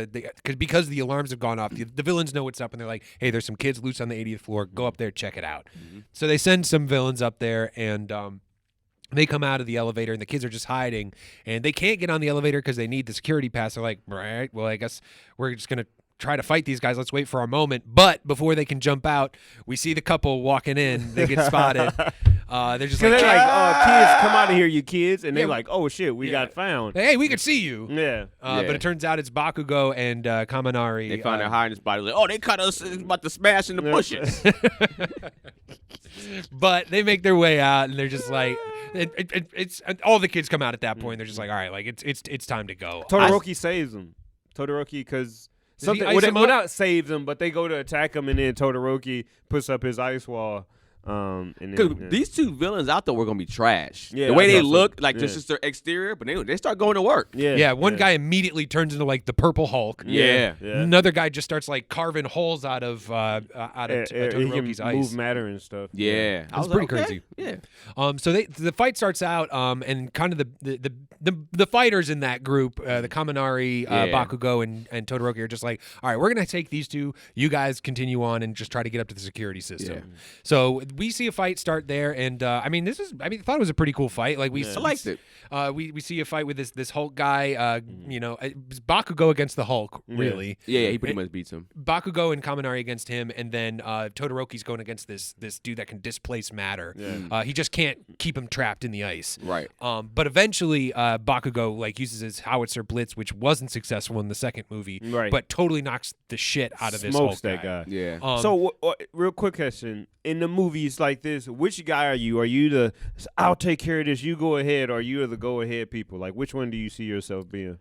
because the alarms have gone off, the villains know what's up, and they're like, hey, there's some kids loose on the 80th floor. Go up there, check it out. So they send some villains up there, and they come out of the elevator, and the kids are just hiding, and they can't get on the elevator because they need the security pass. They're like, right, well, I guess we're just gonna try to fight these guys. Let's wait for our moment. But before they can jump out, we see the couple walking in. They get spotted. They're just So like, they're like, kids, come out of here, you kids. And they're Yeah. like, oh, shit, we Yeah. got found. hey, we could see you. Yeah. But it turns out it's Bakugo and Kaminari. They found her hiding his body. Like, oh, they caught us about to smash in the bushes. But they make their way out, and they're just like, it's all the kids come out at that point. They're just like, all right, like it's time to go. Todoroki saves him. Todoroki, because Does he something, ice him up? not saves him, but they go to attack him, and then Todoroki puts up his ice wall. And Because then, these two villains out there were gonna be trash. Yeah, the way I they thought so. look, like Yeah. just their exterior, but they start going to work. Yeah, one guy immediately turns into like the Purple Hulk. Yeah. Another guy just starts like carving holes out of He Todoroki's can ice. move matter and stuff. Yeah, I It's was pretty like, crazy. okay, Yeah, So the fight starts out, and kind of the fighters in that group, the Kaminari, Yeah. Bakugo, and Todoroki are just like, all right, we're gonna take these two. You guys continue on and just try to get up to the security system. Yeah. So we see a fight start there, and I thought it was a pretty cool fight. Like I liked it. We see a fight with this Hulk guy. It's Bakugo against the Hulk, really. Yeah, he pretty much beats him. Bakugo and Kaminari against him, and then Todoroki's going against this dude that can displace matter. He just can't keep him trapped in the ice. Right. But eventually, Bakugo like uses his howitzer blitz, which wasn't successful in the second movie, Right. but totally knocks the shit out of this Smokes Hulk that guy. Yeah. So, real quick question: in the movies like this, which guy are you? Are you the I'll take care of this, you go ahead, or you are the go ahead people? Like, which one do you see yourself being?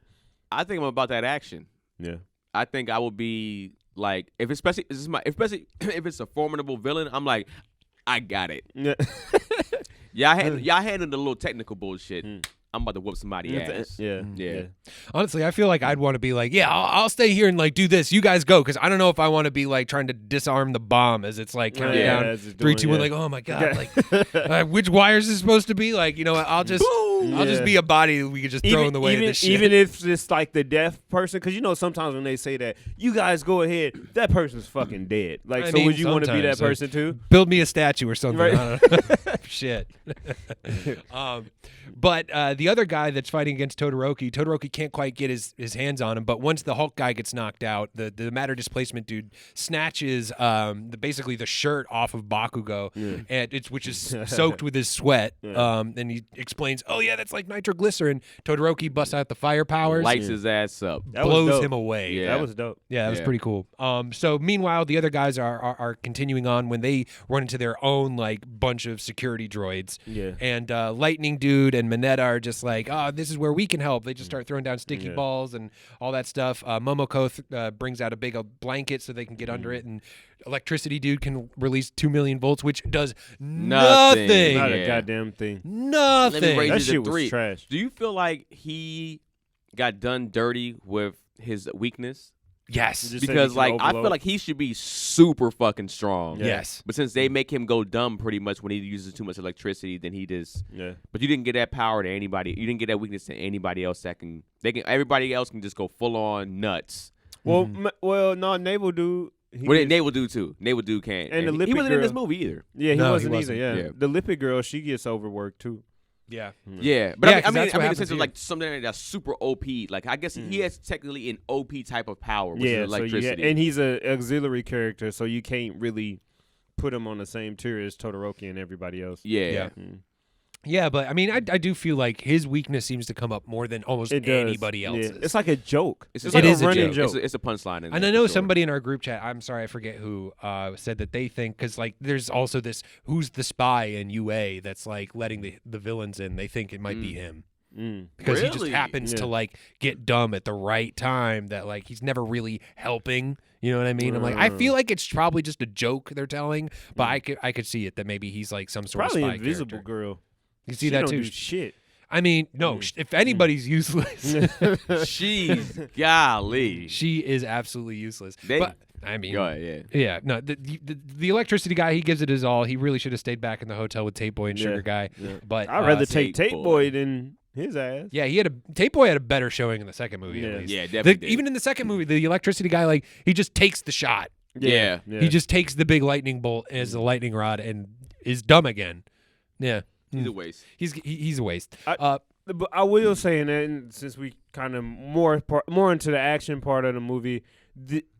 I think I'm about that action. Yeah. I think I would be like, especially if it's a formidable villain, I'm like, I got it. Yeah. Y'all handled the little technical bullshit. I'm about to whoop somebody's ass. Yeah. Yeah. Honestly, I feel like I'd want to be like, yeah, I'll stay here and like do this. You guys go, because I don't know if I want to be like trying to disarm the bomb as it's like counting Yeah, down as it's 3, doing, 2, 1. yeah. Like, oh my god, like which wires is supposed to be? Like, I'll just I'll just be a body that we could just throw in the way of this shit. Even if it's like the deaf person, because you know sometimes when they say that, you guys go ahead, that person's fucking dead. Like, I so mean, would you want to be that sometimes, person too? Build me a statue or something. Right. I don't know. Shit. But the other guy that's fighting against Todoroki can't quite get his hands on him. But once the Hulk guy gets knocked out, the matter displacement dude snatches basically the shirt off of Bakugo, and which is soaked with his sweat. And he explains, "Oh yeah, that's like nitroglycerin." Todoroki busts out the fire powers, Lights his ass up. That was blows dope. him away. Yeah. That was dope. Yeah, that was Yeah. pretty cool. So meanwhile, the other guys are continuing on when they run into their own like bunch of security droids. Yeah. And Lightning Dude and Mineta are just like, oh, this is where we can help. They just start throwing down sticky balls and all that stuff. Momoko brings out a big blanket so they can get under it, and Electricity Dude can release 2 million volts, which does nothing. Not Yeah. a goddamn thing. Nothing. Let me raise That it to shit was 3. trash. Do you feel like he got done dirty with his weakness? Yes. Just said Because he like can I feel overload. like he should be super fucking strong. Yeah. Yes. But since they make him go dumb pretty much when he uses too much electricity, then he just. Yeah. But you didn't get that power to anybody. You didn't get that weakness to anybody else that can. They can. Everybody else can just go full on nuts. Well, no, Naval Dude. he Well, gets- Naval Dude too. Naval Dude can't. And the he Lippy wasn't in this girl. movie either. Yeah, he No, he wasn't wasn't. either. Yeah. Yeah. The Lippy girl, she gets overworked too. Yeah. Yeah, but Yeah, I 'cause mean, that's what in the happens sense of here. like something that's super OP. Like I guess he has technically an OP type of power, which is Yeah, electricity. and he's a auxiliary character, so you can't really put him on the same tier as Todoroki and everybody else. yeah. Yeah. Yeah, but I mean, I do feel like his weakness seems to come up more than almost It does. anybody else's. Yeah. It's like a joke. It's, like it is a a running joke. joke. It's a punchline. in And there I know for sure. somebody in our group chat, I'm sorry, I forget who, said that they think, because like there's also this who's the spy in UA that's like letting the villains in. They think it might be him. Because he just Really? happens to like get dumb at the right time, that like he's never really helping. You know what I mean? I'm like, I feel like it's probably just a joke they're telling, but I could see it that maybe he's like some sort Probably of spy Invisible character. Girl. You see She that don't too? do shit. I mean, no, if anybody's useless, Jeez, golly. she is absolutely useless. They- But I mean, Go ahead, yeah, no, the electricity guy, he gives it his all. He really should have stayed back in the hotel with Tape Boy and Sugar Guy. But I'd rather Tape take Tape Boy. Boy than his ass. yeah, Tape Boy had a better showing in the second movie. Yeah. At least. Yeah, definitely. did. Even in the second movie, the electricity guy, like he just takes the shot. Yeah. He just takes the big lightning bolt as a lightning rod and is dumb again. Yeah, He's a waste. he's a waste. But I will say, and since we kind of more into the action part of the movie,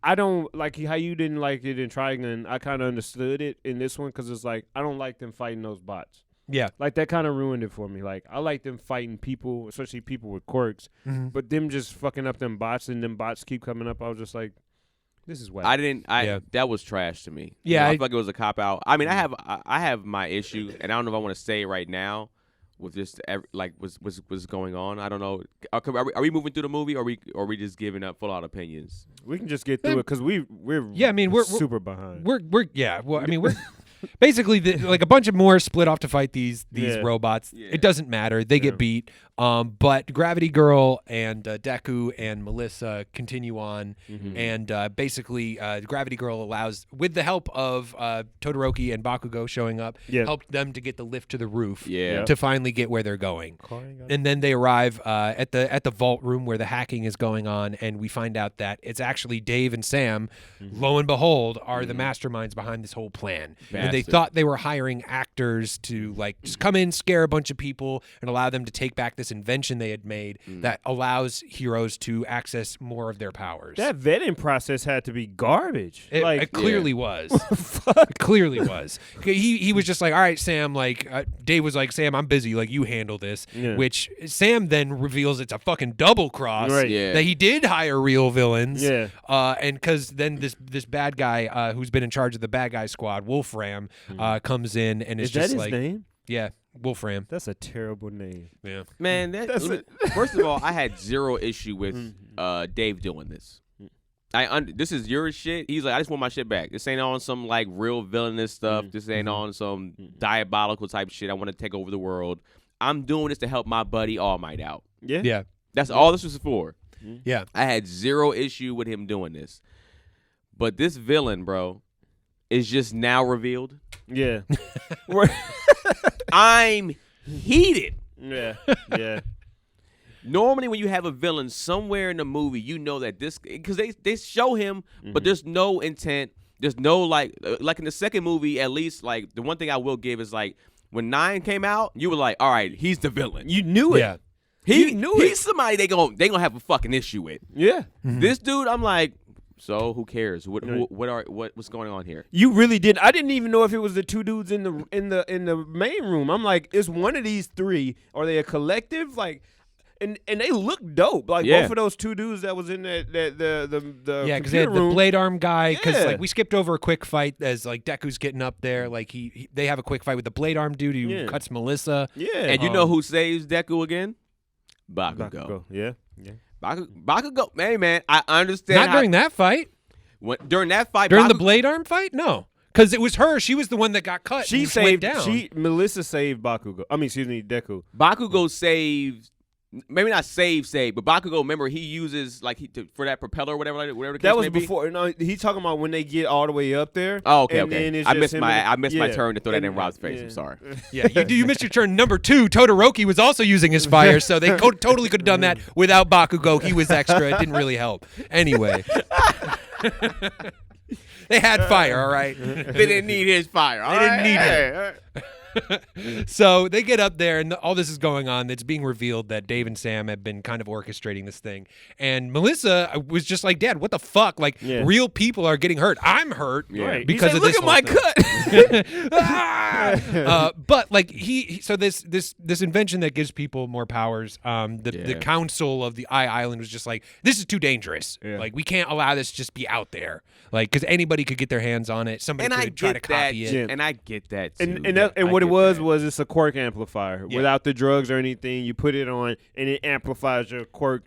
I don't like how you didn't like it in Trigun. I kind of understood it in this one because it's like I don't like them fighting those bots. Yeah, Like that kind of ruined it for me. Like I like them fighting people, especially people with quirks, but them just fucking up them bots and them bots keep coming up. I was just like, this is whack. Yeah. That was trash to me. Yeah, I I- feel like it was a cop out. I mean, I have my issue, and I don't know if I want to say it right now with just like what's going on. I don't know. Are we moving through the movie, or are we just giving up full out opinions? We can just get through it because we're Yeah, I mean, we're super behind. we're yeah. Well, I mean, we're basically like a bunch of more split off to fight these Yeah. robots. Yeah. It doesn't matter. They get beat. But Gravity Girl and Deku and Melissa continue on, and basically Gravity Girl allows, with the help of Todoroki and Bakugo showing up, helped them to get the lift to the roof. Yeah. To finally get where they're going. And then they arrive at the vault room where the hacking is going on, and we find out that it's actually Dave and Sam, lo and behold, are the masterminds behind this whole plan. And they Bastard. thought they were hiring actors to like just come in, scare a bunch of people, and allow them to take back this invention they had made that allows heroes to access more of their powers. That vetting process had to be garbage. It clearly was. It clearly was. He was just like, all right, Sam. Like Dave was like, Sam, I'm busy. Like you handle this. Yeah. Which Sam then reveals it's a fucking double cross. Right. Yeah. That he did hire real villains. Yeah. And because then this bad guy who's been in charge of the bad guy squad, Wolfram, comes in and is Is that just his like, name? yeah, Wolfram. That's a terrible name. Yeah. Man, first of all, I had zero issue with Dave doing this. This is your shit. He's like, I just want my shit back. This ain't on some like real villainous stuff. This ain't on some diabolical type shit. I want to take over the world. I'm doing this to help my buddy All Might out. Yeah. Yeah. That's all this was for. Yeah. I had zero issue with him doing this. But this villain, bro, is just now revealed. Yeah. I'm heated. Yeah. Normally, when you have a villain somewhere in the movie, you know that this because they show him, but there's no intent. There's no like in the second movie, at least like the one thing I will give is like when 9 came out, you were like, all right, he's the villain. You knew it. Yeah. He's somebody they gonna have a fucking issue with. Yeah. This dude, I'm like, so who cares? What's going on here? You really did. I didn't even know if it was the two dudes in the main room. I'm like, is one of these three? Are they a collective? Like, and they look dope. Like both of those two dudes that was in the yeah, because they had room. the blade arm guy. Because Yeah. like we skipped over a quick fight as like Deku's getting up there. Like they have a quick fight with the blade arm dude who cuts Melissa. Yeah. And you know who saves Deku again? Bakugo. Yeah. Bakugo. Hey man, I understand. Not during that fight. During that fight. During the blade arm fight? No. Because it was her. She was the one that got cut. She and saved went down. Melissa saved Bakugo. I mean, excuse me, Deku. Bakugo saved. Maybe not save, but Bakugo. Remember, he uses like for that propeller or whatever the case That was may be. before. No, he's talking about when they get all the way up there. Oh, okay, and okay. then it's I just missed him my and- turn to throw that in And- Rob's face. yeah. I'm sorry. Yeah, you missed your turn. Number 2, Todoroki was also using his fire, so they totally could have done that without Bakugo. He was extra. It didn't really help. Anyway. They had fire, all right? They didn't need his fire. They didn't need it. So they get up there, and all this is going on. It's being revealed that Dave and Sam have been kind of orchestrating this thing. And Melissa was just like, Dad, what the fuck? Like, real people are getting hurt. I'm hurt Right. because He of said, this "Look at whole my thing." But like so this invention that gives people more powers, the council of the Island was just like, this is too dangerous. Yeah. Like we can't allow this to just be out there. Like because anybody could get their hands on it. Somebody And I could try to get that, copy it. Yeah. and I get that too. And what it was it's a quirk amplifier. Yeah. Without the drugs or anything, you put it on and it amplifies your quirk.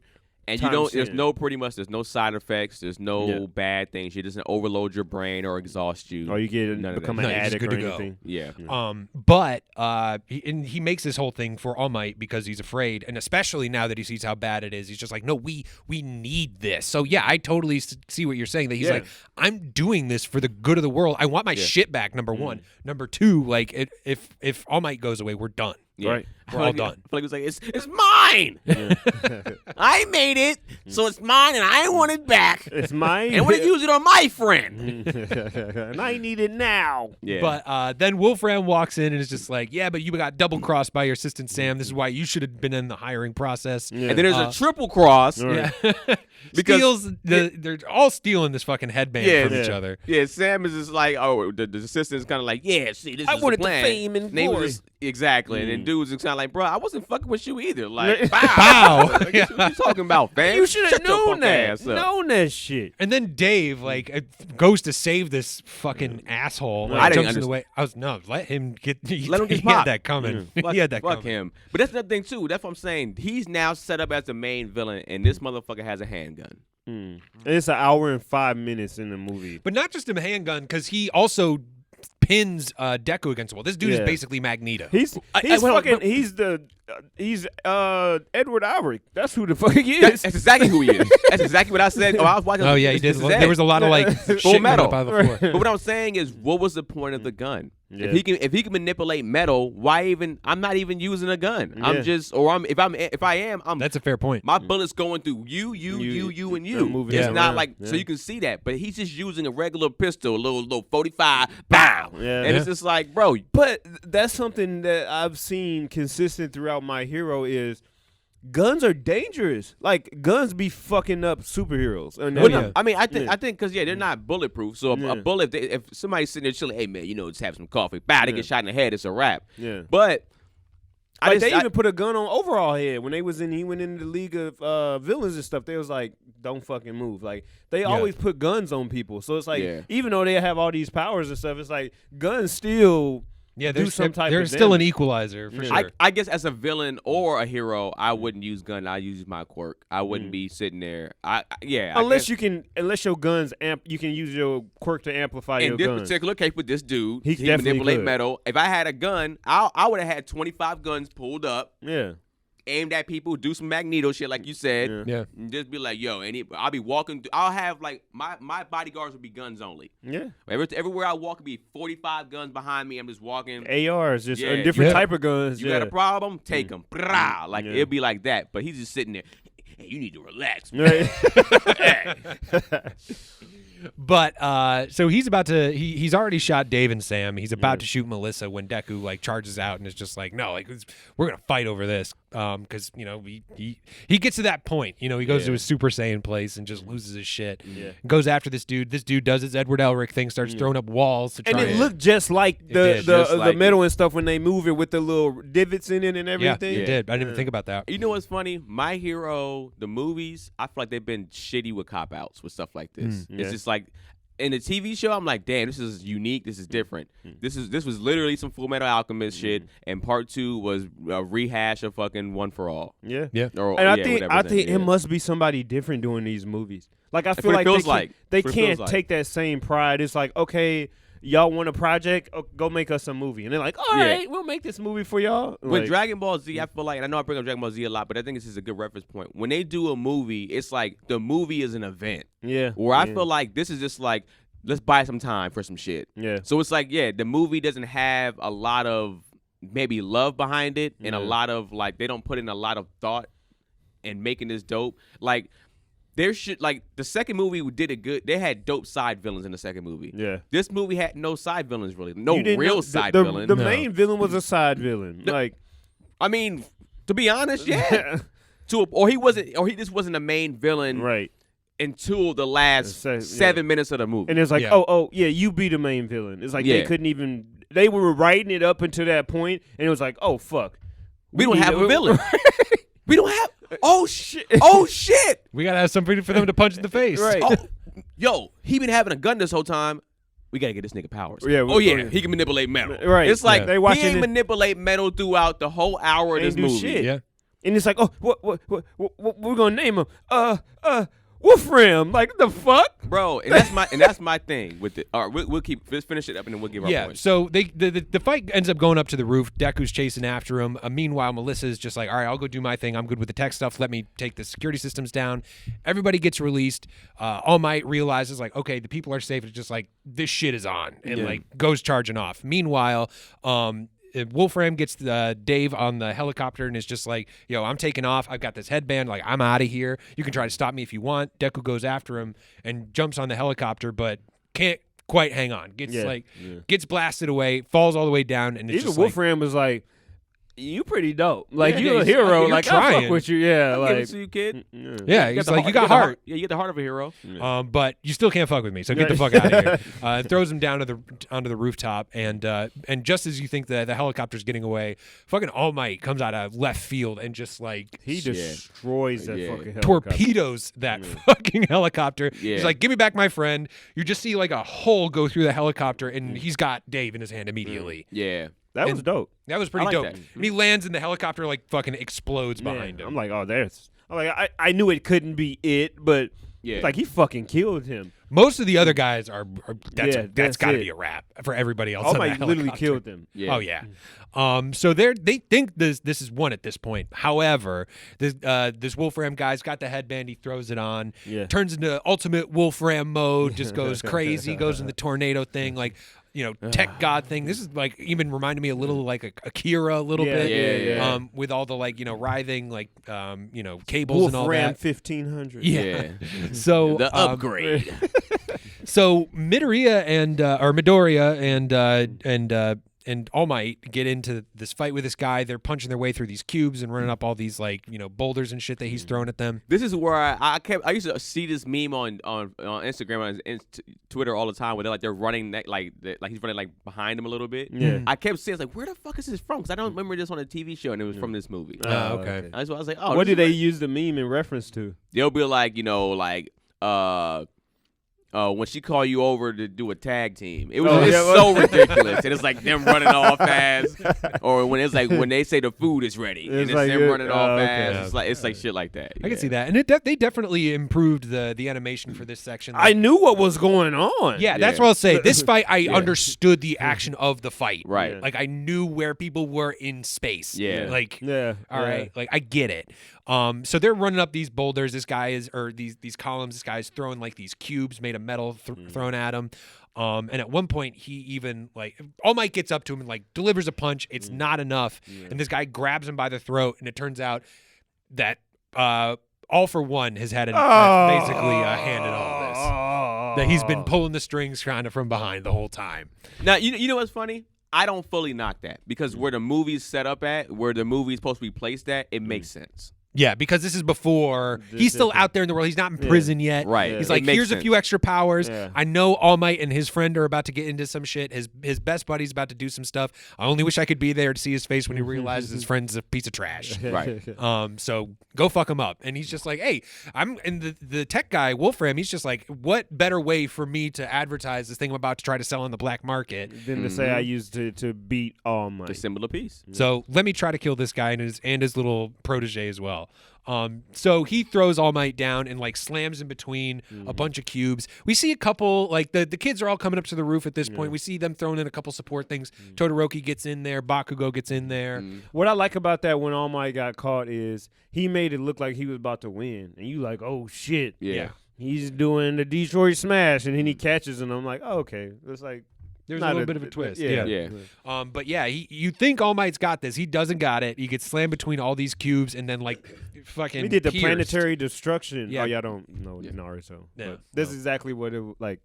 And you don't. There's Time no there's no side effects. There's no bad things. It doesn't overload your brain or exhaust you. Or you get None of become that. an No, you're just addict good or to go. anything. Yeah. But he makes this whole thing for All Might because he's afraid, and especially now that he sees how bad it is, he's just like, no, we need this. So yeah, I totally see what you're saying. That he's like, I'm doing this for the good of the world. I want my shit back. Number one. Number two, like if All Might goes away, we're done. Yeah. Right. We're all done. I feel like it was like it's mine. I made it, so it's mine, and I want it back. It's mine. And I want to use it on my friend. and I need it now. Yeah. But then Wolfram walks in and is just like, yeah, but you got double crossed by your assistant Sam. This is why you should have been in the hiring process. Yeah. And then there's a triple cross. Yeah. Because- Steals they're all stealing this fucking headband from each other. Yeah, Sam is just like, oh, the assistant's kind of like, yeah, see, this I is wanted the the plan. fame and he was glory. just- exactly. And then dude was just kind of like, bro, I wasn't fucking with you either. Like, Pow. pow. Like, what you talking about, fam? You should have Shut your known punk that. ass up. Known that shit. And then Dave goes to save this fucking asshole. Like, I didn't jumps in the way. let him get. Let him get he popped. had that coming. Fuck, He had that fuck coming. him. But that's another thing too. That's what I'm saying. He's now set up as the main villain, and this motherfucker has a handgun. And it's an hour and 5 minutes in the movie. But not just a handgun, because he also pins Deku against the wall. This dude is Yeah. basically Magneto. He's Edward Albrecht. That's who the fuck he is. That's exactly who he is. That's exactly what I said. Oh, I was watching. Oh yeah, he this did. is it. There was a lot of like shit coming metal. up out of the floor. But what I'm saying is, what was the point of the gun? Yeah. If he can manipulate metal, why even? I'm not even using a gun. Yeah. I'm just, or I'm if I am, I'm. That's a fair point. My bullets going through you, and you. moving It's it not around. like so Yeah. you can see that, but he's just using a regular pistol, a little 45, bow, Yeah. and it's just like, bro, But that's something that I've seen consistent throughout My Hero is guns are dangerous. Like guns be fucking up superheroes. And Well, yeah. no, I mean, I think because they're not bulletproof. So Yeah. a bullet, if somebody's sitting there chilling, hey man, just have some coffee, bow, they get shot in the head, it's a wrap. Yeah. But Like they even put a gun on Overall Head when he went into the League of Villains and stuff. They was like, don't fucking move. Like they always put guns on people. So it's like even though they have all these powers and stuff, it's like guns still Yeah, do some type there's of still an damage. equalizer for I, sure. I guess as a villain or a hero, I wouldn't use gun. I use my quirk. I wouldn't be sitting there. Unless your guns you can use your quirk to amplify in your this guns. particular case with this dude, He definitely manipulate could. metal. If I had a gun, I would have had 25 guns pulled up. Yeah. aimed at people, do some Magneto shit like you said. Yeah. And just be like, yo, I'll be walking. I'll have like my bodyguards will be guns only. Yeah. Everywhere I walk, will be 45 guns behind me. I'm just walking. ARs, just Yeah. a different Yeah. type of guns. You got a problem? Take them. Like Yeah. it'd be like that. But he's just sitting there. Hey, you need to relax. Right. But so he's about to he's already shot Dave and Sam. He's about to shoot Melissa when Deku like charges out and is just like, no, like we're gonna fight over this. Because he gets to that point. He goes to his Super Saiyan place and just loses his shit. Yeah. Goes after this dude. This dude does his Edward Elric thing, starts throwing up walls to try. And it looked just like did, the metal and stuff when they move it with the little divots in it and yeah, everything. it did. I didn't even think about that. You know what's funny? My Hero, the movies, I feel like they've been shitty with cop outs with stuff like this. Yeah. It's just like in the TV show, I'm like, damn, this is unique. This is different. This was literally some Full Metal Alchemist shit, and part 2 was a rehash of fucking One for All. Yeah. Yeah. Or, And I yeah, think whatever it is. must be somebody different doing these movies. Like I feel what like it feels they like. That's what it can't feels like. take that same pride. It's like, okay, y'all want a project? Oh, go make us a movie. And they're like, all Yeah. right, we'll make this movie for y'all. With Like, Dragon Ball Z, I feel like, and I know I bring up Dragon Ball Z a lot, but I think this is a good reference point. When they do a movie, it's like the movie is an event. yeah. Where I yeah, feel like this is just like, let's buy some time for some shit. Yeah. So it's like, the movie doesn't have a lot of maybe love behind it, and a lot of like they don't put in a lot of thought in making this dope. Like there should like the second movie did it good. They had dope side villains in the second movie. Yeah. This movie had no side villains really. No You didn't real know- side the, villain. The No. main villain was a side villain. Like I mean, to be honest, yeah. Or he just wasn't a main villain right. until the last Yeah. 7 minutes of the movie. And it's like, Yeah. oh, yeah, you be the main villain. It's like they Yeah. couldn't even. They were writing it up until that point, and it was like, oh fuck, we don't need have to- a villain. We don't have. Oh shit! Oh shit! We gotta have something for them to punch in the face. Right. Oh, yo, he been having a gun this whole time. We gotta get this nigga powers. Yeah, oh yeah, yeah. he can manipulate metal. Right. It's like Yeah. They he watching ain't it- manipulate metal throughout the whole hour of Ain't this do movie. shit. Yeah. And it's like, oh, what we're gonna name him? Wolfram. Like the fuck, Bro, and that's my thing with it. All right, we'll let's finish it up and then we'll give our Yeah, points. so the fight ends up going up to the roof. Deku's chasing after him. Meanwhile, Melissa's just like, all right, I'll go do my thing. I'm good with the tech stuff. Let me take the security systems down. Everybody gets released. All Might realizes like, okay, the people are safe. It's just like this shit is on, and like goes charging off. Meanwhile, Wolfram gets Dave on the helicopter and is just like, yo, I'm taking off. I've got this headband. Like, I'm out of here. You can try to stop me if you want. Deku goes after him and jumps on the helicopter, but can't quite hang on. Gets blasted away, falls all the way down, and it's even just Wolfram was like, you pretty dope. Like Yeah, you a he's- hero. you're Like I trying. fuck with you. Yeah. I'll give it Like to you, kid. yeah, he's like, you got heart. Yeah, you get the heart of a hero. But you still can't fuck with me, so get the fuck out of here. Throws him down onto the rooftop, and just as you think the helicopter's getting away, fucking All Might comes out of left field and just like he destroys that Yeah. fucking helicopter. torpedoes that fucking helicopter. Yeah. He's like, give me back my friend. You just see like a hole go through the helicopter, and he's got Dave in his hand immediately. Yeah. That was And- dope. That was pretty I like dope. that. And he lands, and the helicopter like fucking explodes behind Man, him. I'm like, oh, I knew it couldn't be it, but Yeah. it's like he fucking killed him. Most of the other guys are that's that's got to it. be a wrap for everybody else. All on Might that literally helicopter. killed them. Yeah. Oh yeah. So they think this is one at this point. However, this Wolfram guy's got the headband. He throws it on. Yeah. Turns into ultimate Wolfram mode. Just goes crazy. Goes in the tornado thing. Like, tech god thing. This is like even reminded me a little like Akira a little Yeah, bit. yeah. With all the like writhing like cables and all Wolfram that. 1500. Yeah. So The upgrade. So Midoriya and All Might get into this fight with this guy. They're punching their way through these cubes and running up all these like boulders and shit that he's throwing at them. This is where I used to see this meme on Instagram and Twitter all the time where they're running like he's running like behind him a little bit. Yeah. I kept saying it's like, where the fuck is this from? Because I don't remember this on a TV show and it was from this movie. Oh, okay. That's why I was like, oh, What this did is they use the meme in reference to? They'll be like, when she called you over to do a tag team. It was Oh, it's yeah, so ridiculous. And it's like them running all fast. Or when it's like when they say the food is ready. And it's like them running all okay. fast. It's like shit like that. I can see that, and they definitely improved the animation for this section. I knew what was going on. Yeah, that's Yeah. what I'll say. This fight, I understood the action of the fight. Right. Yeah. Like I knew where people were in space. Yeah. Like, Yeah. all right, like I get it. So they're running up these boulders. This guy is, or these columns. This guy's throwing like these cubes made of metal thrown at him. And at one point, he even like All Might gets up to him and like delivers a punch. It's not enough, and this guy grabs him by the throat. And it turns out that All For One has had basically a hand in all this. That he's been pulling the strings kind of from behind the whole time. Now, you know what's funny? I don't fully knock that because where the movie's set up at, where the movie's supposed to be placed at, it makes sense. Yeah, because this is before he's still out there in the world. He's not in prison yet. Right. He's Yeah. like, It makes here's a sense. few extra powers. Yeah. I know All Might and his friend are about to get into some shit. His best buddy's about to do some stuff. I only wish I could be there to see his face when he realizes his friend's a piece of trash. Right. So go fuck him up. And he's just like, hey, and the tech guy, Wolfram, he's just like, what better way for me to advertise this thing I'm about to try to sell on the black market? Then to say I used to beat All Might. The symbol of peace. So let me try to kill this guy and his little protege as well. So he throws All Might down and like slams in between a bunch of cubes. We see a couple, like the kids are all coming up to the roof at this point. We see them throwing in a couple support things. Todoroki gets in there. Bakugo gets in there. What I like about that when All Might got caught is he made it look like he was about to win, and you like, oh shit, Yeah. he's doing the Detroit Smash, and then he catches, and I'm like, oh, okay, it's like. There's a Not little bit of a twist. Yeah. Yeah. But yeah, you think All Might's got this. He doesn't got it. He gets slammed between all these cubes and then like fucking We did the pierced. planetary destruction. Yeah. Oh, y'all don't know Naruto. Yeah. But this is exactly what it like.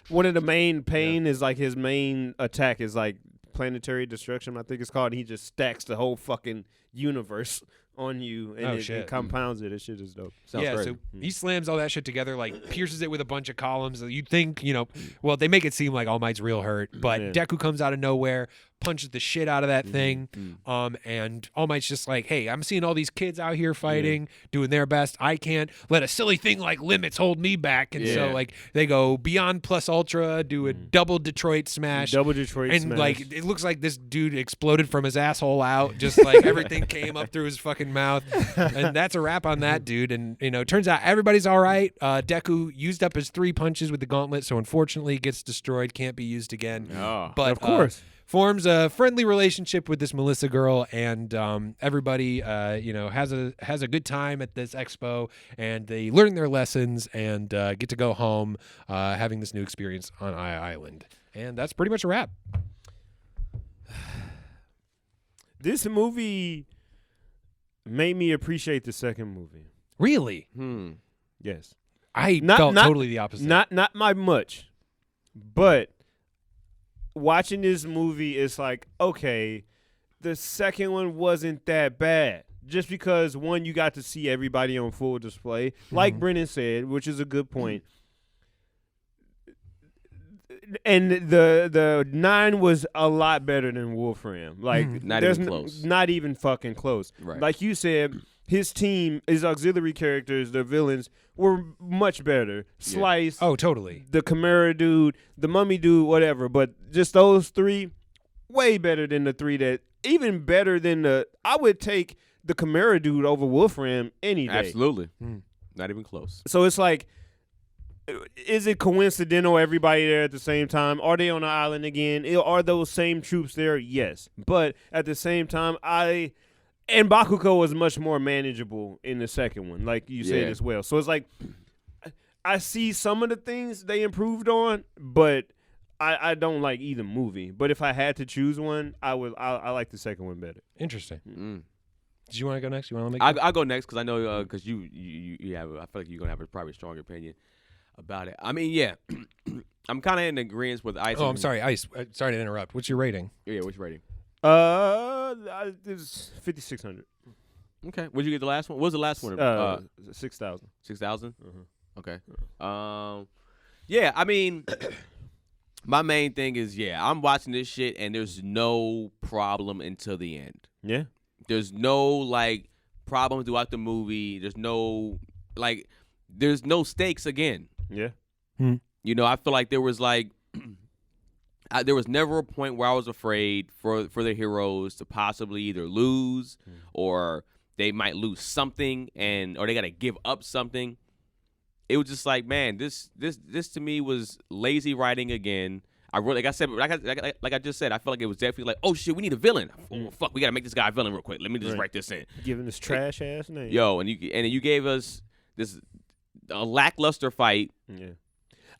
One of the main pain is like his main attack is like planetary destruction. I think it's called. And he just stacks the whole fucking universe on you, and it shit. compounds it. This shit is dope. Sounds Yeah, great. so he slams all that shit together, like pierces it with a bunch of columns. You'd think, well, they make it seem like All Might's real hurt, but Yeah. Deku comes out of nowhere, punches the shit out of that thing, and All Might's just like, hey, I'm seeing all these kids out here fighting, doing their best. I can't let a silly thing like limits hold me back, and so Yeah. like they go beyond plus ultra, do a double Detroit smash. Double Detroit and Smash. like it looks like this dude exploded from his asshole out, just like everything came up through his fucking mouth, and that's a wrap on that dude. And it turns out everybody's all right. Deku used up his 3 punches with the gauntlet, so unfortunately gets destroyed, can't be used again. Oh. But Of course. forms a friendly relationship with this Melissa girl, and everybody has a good time at this expo, and they learn their lessons and get to go home having this new experience on Island. And that's pretty much a wrap. This movie made me appreciate the second movie. Really? Yes. I Not- felt not- totally the opposite. Not by much, but watching this movie, it's like, okay, the second one wasn't that bad. Just because, one, you got to see everybody on full display, like Brennan said, which is a good point. And the 9 was a lot better than Wolfram. Like, Not there's even close. Not even fucking close. Right. Like you said, his team, his auxiliary characters, the villains, were much better. Slice, Oh, totally. the Chimera dude, the Mummy dude, whatever. But just those 3, way better than the 3 that, even better than I would take the Chimera dude over Wolfram any day. Absolutely. Not even close. So it's like, is it coincidental everybody there at the same time? Are they on the island again? Are those same troops there? Yes. But at the same time, and Bakugo was much more manageable in the second one, like you said Yeah. as well. So it's like, I see some of the things they improved on, but I don't like either movie. But if I had to choose one, I like the second one better. Interesting. Did you want to go next? You want to make? I'll go next because I know because you have. I feel like you're gonna have a probably stronger opinion about it. I mean, yeah, I'm kind of in agreement with Ice. Oh, I'm sorry, Ice. Sorry to interrupt. What's your rating? Yeah, which rating? It's 5,600. Okay, what'd you get the last one? What was the last one? 6,000. 6,000. Okay. Yeah, I mean, my main thing is I'm watching this shit and there's no problem until the end. Yeah. There's no like problem throughout the movie. There's no stakes again. Yeah. You know, I feel like there was like there was never a point where I was afraid for the heroes to possibly either lose or they might lose something or they got to give up something. It was just like, man, this to me was lazy writing again. I really, like I just said, I felt like it was definitely like, oh shit, we need a villain. Oh, fuck, we got to make this guy a villain real quick. Let me just write this in. Giving this trash ass name. Yo, and you gave us a lackluster fight. Yeah.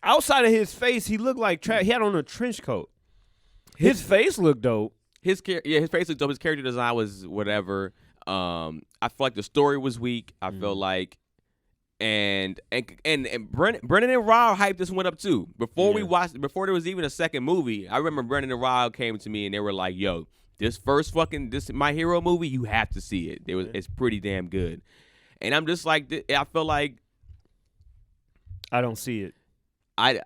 Outside of his face, he looked like trash. He had on a trench coat. His face looked dope. His face looked dope. His character design was whatever. I feel like the story was weak. I felt like, and Brennan and Rob hyped this one up too. Before there was even a second movie, I remember Brennan and Rob came to me and they were like, "Yo, this My Hero movie, you have to see it. It's pretty damn good." And I'm just like, I feel like I don't see it. I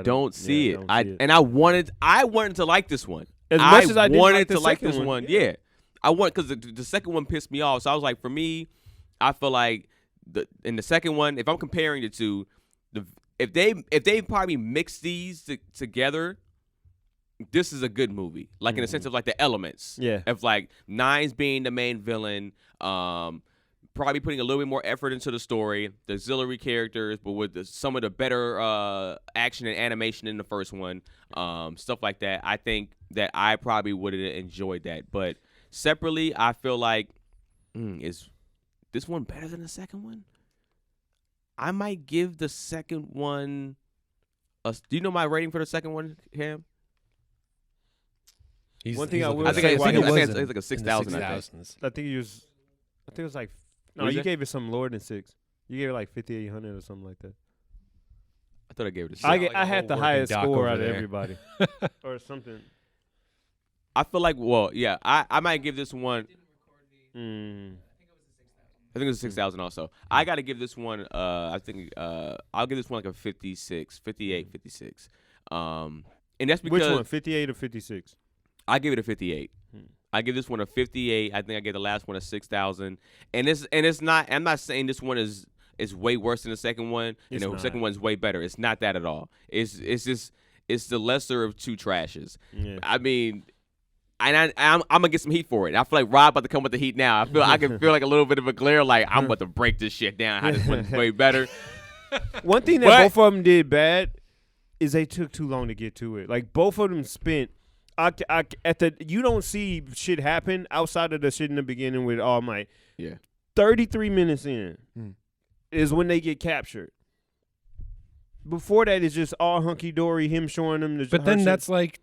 don't see it. I wanted to like this one. As much as I didn't wanted like the to like second this one. one. Yeah. I want, because the second one pissed me off. So I was like, for me, I feel like in the second one, if I'm comparing the two, if they probably mix these together, this is a good movie. Like in the sense of like the elements. Yeah. Of like Nines being the main villain, probably putting a little bit more effort into the story, the auxiliary characters, but with some of the better action and animation in the first one, stuff like that. I think that I probably would have enjoyed that. But separately, I feel like, is this one better than the second one? I might give the second one do you know my rating for the second one, Cam? One thing I will I say, think it's it's like a 6,000. I think it was like, no, What is you it? gave it some lower than 6. You gave it like 5,800 or something like that. I thought I gave it a 6. I had the highest score out of everybody, or something. I feel like, well, yeah, I might give this one. I think it was 6,000 also. I got to give this one, I think, I'll give this one like a 56, 58, 56. And that's because. Which one, 58 or 56? I give it a 58. I give this one a 58. I think I gave the last one a 6,000. And it's not, I'm not saying this one is way worse than the second one. The second one's way better. It's not that at all. It's just, it's the lesser of two trashes. Yeah. I mean, and I'm gonna get some heat for it. I feel like Rob about to come with the heat now. I can feel like a little bit of a glare, like I'm about to break this shit down. How this one's way better. One thing that both of them did bad is they took too long to get to it. Like both of them spent. You don't see shit happen outside of the shit in the beginning with All Might. Yeah. 33 minutes in is when they get captured. Before that, it's just all hunky dory. Him showing them. But then that's like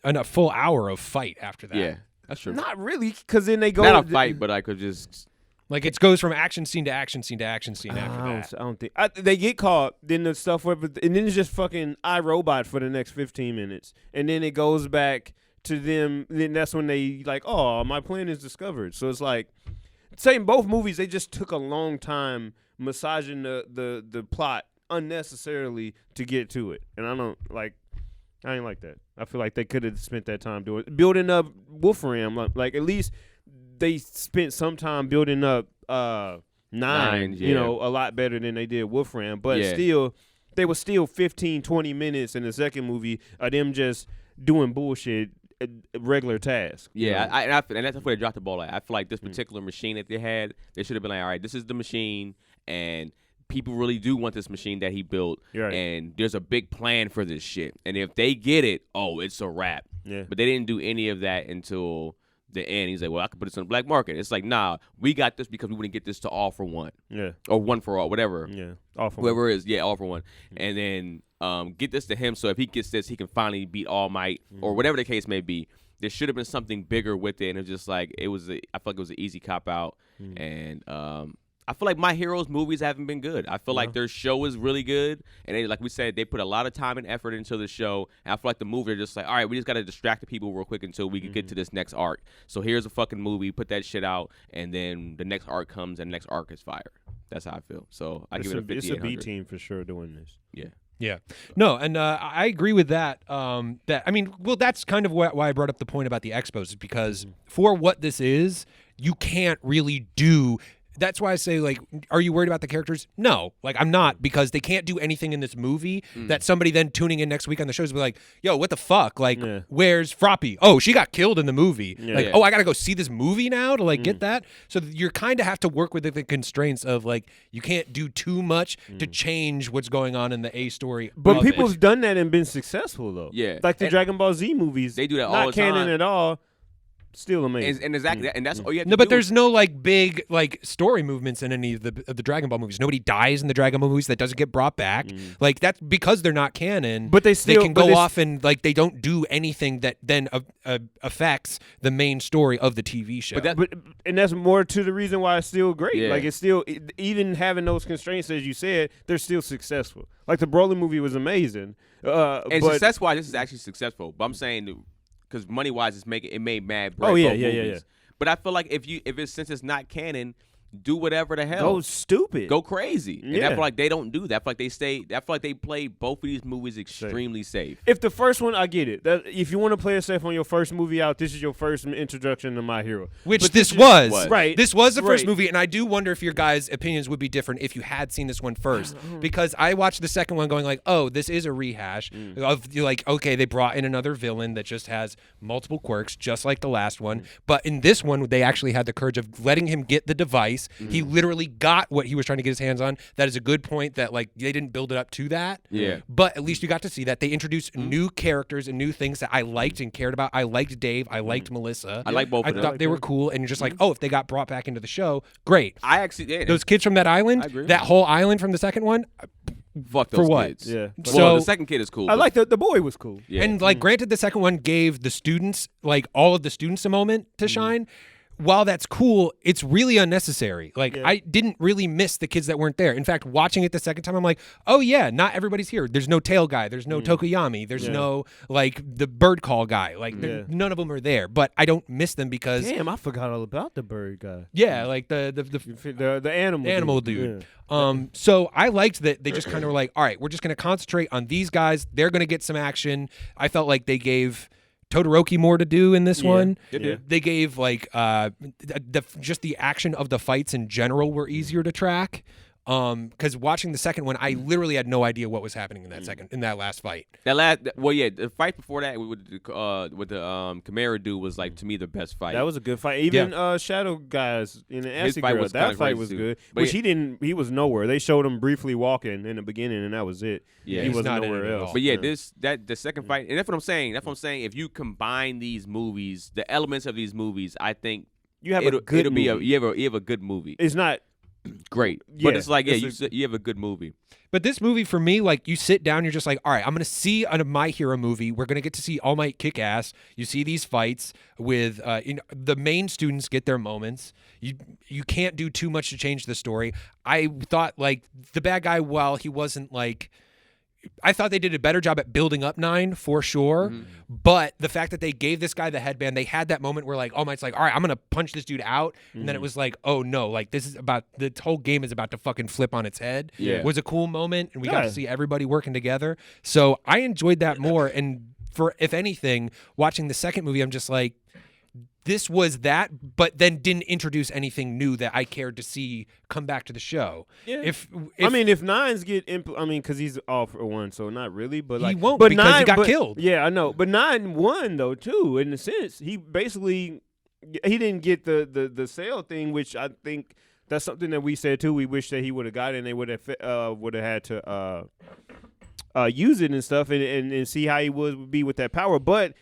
a full hour of fight after that. Yeah, that's true. Not really, because then they go. Not a fight, but I could just. Like it goes from action scene to action scene to action scene after that. I don't think they get caught. Then the stuff and then it's just fucking iRobot for the next 15 minutes, and then it goes back to them. Then that's when they like, oh, my plan is discovered. So it's like, same both movies. They just took a long time massaging the plot unnecessarily to get to it, and I ain't like that. I feel like they could have spent that time building up Wolfram. Like at least they spent some time building up Nine, yeah. A lot better than they did Wolfram. But Yeah. still, they were still 15, 20 minutes in the second movie of them just doing bullshit, regular tasks. Yeah, and that's where they dropped the ball at. I feel like this particular machine that they had, they should have been like, all right, this is the machine, and people really do want this machine that he built, Right. and there's a big plan for this shit. And if they get it, oh, it's a wrap. Yeah. But they didn't do any of that until the end. He's like, well, I could put this on the black market. It's like, nah, we got this because we wouldn't get this to All for One. Yeah. Or One for All, whatever. Yeah. Awful. Whoever it is, yeah, All for One. And then get this to him so if he gets this, he can finally beat All Might or whatever the case may be. There should have been something bigger with it, and it's just like I feel like it was an easy cop out. And I feel like My Heroes movies haven't been good. I feel like their show is really good, and they, like we said, they put a lot of time and effort into the show. And I feel like the movie, they're just like, all right, we just got to distract the people real quick until we can get to this next arc. So here's a fucking movie, put that shit out, and then the next arc comes, and the next arc is fire. That's how I feel. So I give it a 5800. It's a B team for sure doing this. Yeah. Yeah. No, and I agree with that. That's kind of why I brought up the point about the expos, is because for what this is, you can't really do that's why I say, like, are you worried about the characters? No, like, I'm not, because they can't do anything in this movie that somebody then tuning in next week on the shows will be like, yo, what the fuck? Like, where's Froppy? Oh, she got killed in the movie. Like, oh, I got to go see this movie now to, like, get that? So you kind of have to work with the constraints of, like, you can't do too much to change what's going on in the A story. But people have done that and been successful, though. Yeah. Like the Dragon Ball Z movies. They do that all not the canon time. at all. Still amazing. And exactly that, and that's all you have to No, do. but there's no like big like story movements in any of the Dragon Ball movies. Nobody dies in the Dragon Ball movies that doesn't get brought back. Like that's because they're not canon. But they still can go off and like they don't do anything that then affects the main story of the TV show. And that's more to the reason why it's still great. Yeah. Like it's still even having those constraints, as you said, they're still successful. Like the Broly movie was amazing. And but success-wise, this is actually successful. But I'm saying, because money-wise, it made mad bread. Oh, yeah, both yeah, yeah, movies. But I feel like since it's not canon, do whatever the hell. go stupid. Go crazy. And I Yeah. feel like they don't do that. I feel like they play both of these movies extremely safe. If the first one, I get it. That if you want to play it safe on your first movie out, this is your first introduction to My Hero. Which But this was. Right. This was the first Right. movie, and I do wonder if your guys' opinions would be different if you had seen this one first. Because I watched the second one going like, oh, this is a rehash of like, okay, they brought in another villain that just has multiple quirks, just like the last one. But in this one, they actually had the courage of letting him get the device. He literally got what he was trying to get his hands on. That is a good point that like they didn't build it up to that. Yeah. But at least you got to see that. They introduced new characters and new things that I liked and cared about. I liked Dave. I liked Melissa. I like both I of them. thought they were cool. And you're just like, oh, if they got brought back into the show, great. I actually Those kids from that island, I agree. that whole island from the second one, fuck for those what? kids. Yeah. Well, So- the second kid is cool. I like the boy was cool. Yeah. and like granted the second one gave the students, like all of the students a moment to shine. While that's cool, it's really unnecessary. Like I didn't really miss the kids that weren't there. In fact, watching it the second time, I'm like, oh yeah, not everybody's here. There's no tail guy. There's no Tokoyami. There's no like the bird call guy. Like none of them are there. But I don't miss them because Damn, I forgot all about the bird guy. like The animal dude. Yeah. So I liked that they just kind of were like, all right, we're just going to concentrate on these guys. They're going to get some action. I felt like they gave Todoroki more to do in this one. They gave like just the action of the fights in general were easier to track. Because watching the second one, I literally had no idea what was happening in that last fight. The fight before that with the Chimera dude was like to me the best fight. That was a good fight. Even Shadow guys in the His Acid fight Girl, was that kinda fight crazy was too. good. But Which he was nowhere. They showed him briefly walking in the beginning, and that was it. Yeah. he He's wasn't not in nowhere it at else. all. But the second fight, and that's what I'm saying. If you combine these movies, the elements of these movies, I think You have a good it'll be movie. you have a good movie. It's not Great, Yeah, but it's like it's you have a good movie. But this movie for me, like you sit down, you're just like, all right, I'm gonna see a My Hero movie. We're gonna get to see All Might kick ass. You see these fights with the main students get their moments. You can't do too much to change the story. I thought like the bad guy, while he wasn't like. I thought they did a better job at building up 9 for sure, but the fact that they gave this guy the headband, they had that moment where like All Might's like, all right, I'm gonna punch this dude out, and then it was like, oh no, like this whole game is about to fucking flip on its head. Yeah. Was a cool moment, and we got to see everybody working together. So I enjoyed that more, and for if anything, watching the second movie, I'm just like. This was that, but then didn't introduce anything new that I cared to see come back to the show. Yeah. If if Nines get because he's all for one, so not really. But like he won't but because Nine, he got but- killed. Yeah, I know. But 9 won though too. In a sense, he basically he didn't get the sale thing, which I think that's something that we said too. We wish that he would have got it, and they would have had to use it and stuff, and see how he would be with that power, but.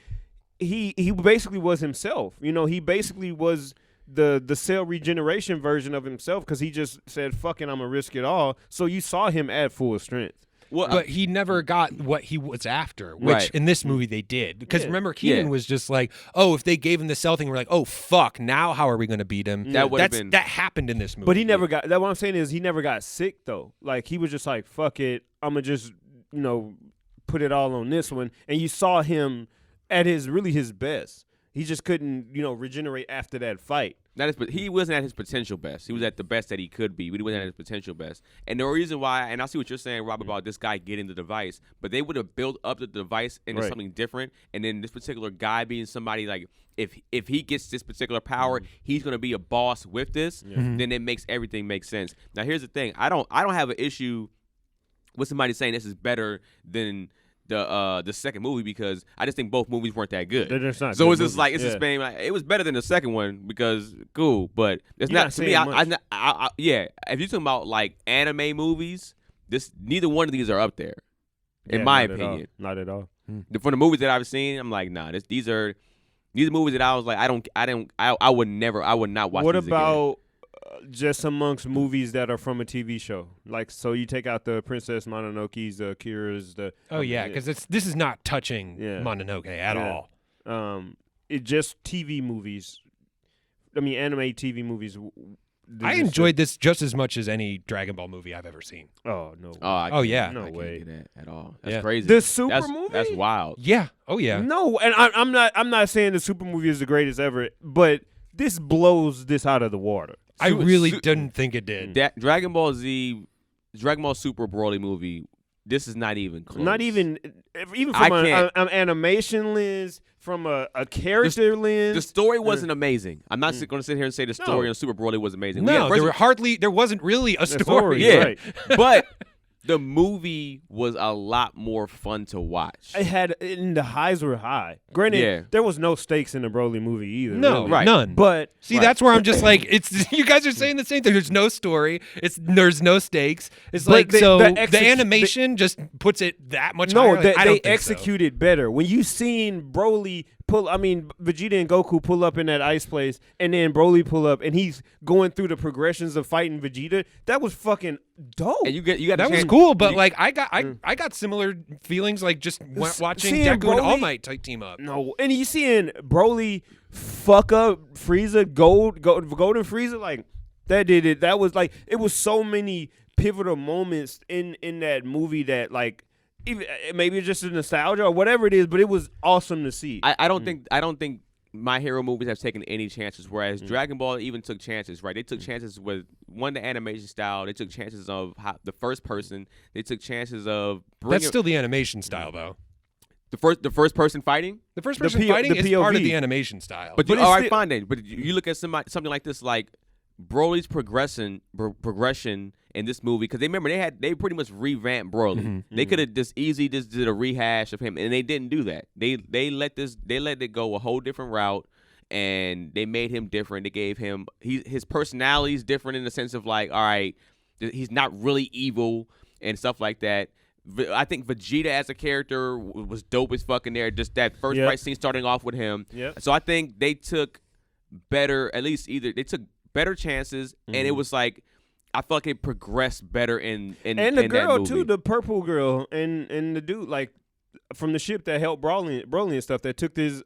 He basically was himself. You know, he basically was the cell regeneration version of himself because he just said, fuck it, I'm going to risk it all. So you saw him at full strength. Well, But he never got what he was after, which Right. in this movie they did. Because remember, Keenan Yeah. was just like, oh, if they gave him the cell thing, we're like, oh, fuck, now how are we going to beat him? That would've been- That happened in this movie. But he never got that. What I'm saying is he never got sick, though. Like, he was just like, fuck it, I'm going to just, put it all on this one. And you saw him at his best. He just couldn't, regenerate after that fight. But he wasn't at his potential best. He was at the best that he could be, but he wasn't at his potential best. And the reason why, and I see what you're saying, Rob, about this guy getting the device, but they would have built up the device into something different, and then this particular guy being somebody like, if he gets this particular power, he's gonna be a boss with this. Then it makes everything make sense. Now here's the thing: I don't have an issue with somebody saying this is better than the second movie, because I just think both movies weren't that good. They're just not so good it's just movies. like it's just being like, it was better than the second one because cool, but it's You're not not to me. saying much. Yeah, if you're talking about like anime movies, neither one of these are up there, in my opinion. Not at all. For the movies that I've seen, I'm like, nah, these are movies that I was like, I would not watch. What these about just amongst movies that are from a TV show? Like, so you take out the Princess Mononoke's, the Akira's, the Oh yeah, because this is not touching Yeah. Mononoke at Yeah. all. It just TV movies. I mean, anime TV movies. I enjoyed this just as much as any Dragon Ball movie I've ever seen. Oh no. again. Yeah. No I can't way. get that at all. That's Yeah. crazy. The Super that's, movie? That's wild. Yeah. Oh yeah. No, and I'm not saying the Super movie is the greatest ever, but this blows this out of the water. I really Su- didn't think it did. That Dragon Ball Super Broly movie. This is not even close. Not even from I can't. an animation lens, from a character lens. The story wasn't amazing. I'm not going to sit here and say the story No. on Super Broly was amazing. No, Yeah, there wasn't really a The story. Yeah, right. but the movie was a lot more fun to watch. It had, and the highs were high. Granted, Yeah. there was no stakes in the Broly movie either. No, really. Right. none. But See, Right. that's where I'm just like, it's you guys are saying the same thing. There's no story. There's no stakes. It's But like the the animation just puts it that much no, higher. they, I don't they think so. executed better. When you seen Broly Vegeta and Goku pull up in that ice place, and then Broly pull up, and he's going through the progressions of fighting Vegeta. That was fucking dope. And you got That the was chance- cool, but like I got similar feelings like just watching seeing Deku and Broly- All Might team up. No, and you seeing Broly fuck up Frieza, golden Frieza, like that did it. That was like, it was so many pivotal moments in that movie that, like, even maybe it's just a nostalgia or whatever it is, but it was awesome to see. I don't think My Hero movies have taken any chances, whereas Dragon Ball even took chances, right? They took chances with the animation style. They took chances of the first person. They took chances of That's still the animation style, though. the first person fighting. The first The person P- fighting the is part of POV. the animation style. But, But all it's right, still- fine then. But you look at something like this, like Broly's progression in this movie, because they pretty much revamped Broly. They could have just easily just did a rehash of him, and they didn't do that. They let it go a whole different route, and they made him different. They gave him his personality is different in the sense of like, all right, he's not really evil and stuff like that. I think Vegeta as a character was dope as fucking there. Just that first Yep. fight scene starting off with him. Yep. So I think they took better, at least they took better chances, and it was like, I felt like it progressed better in and the in girl that too, movie. the purple girl, and the dude, like, from the ship that helped Broly and stuff, that took his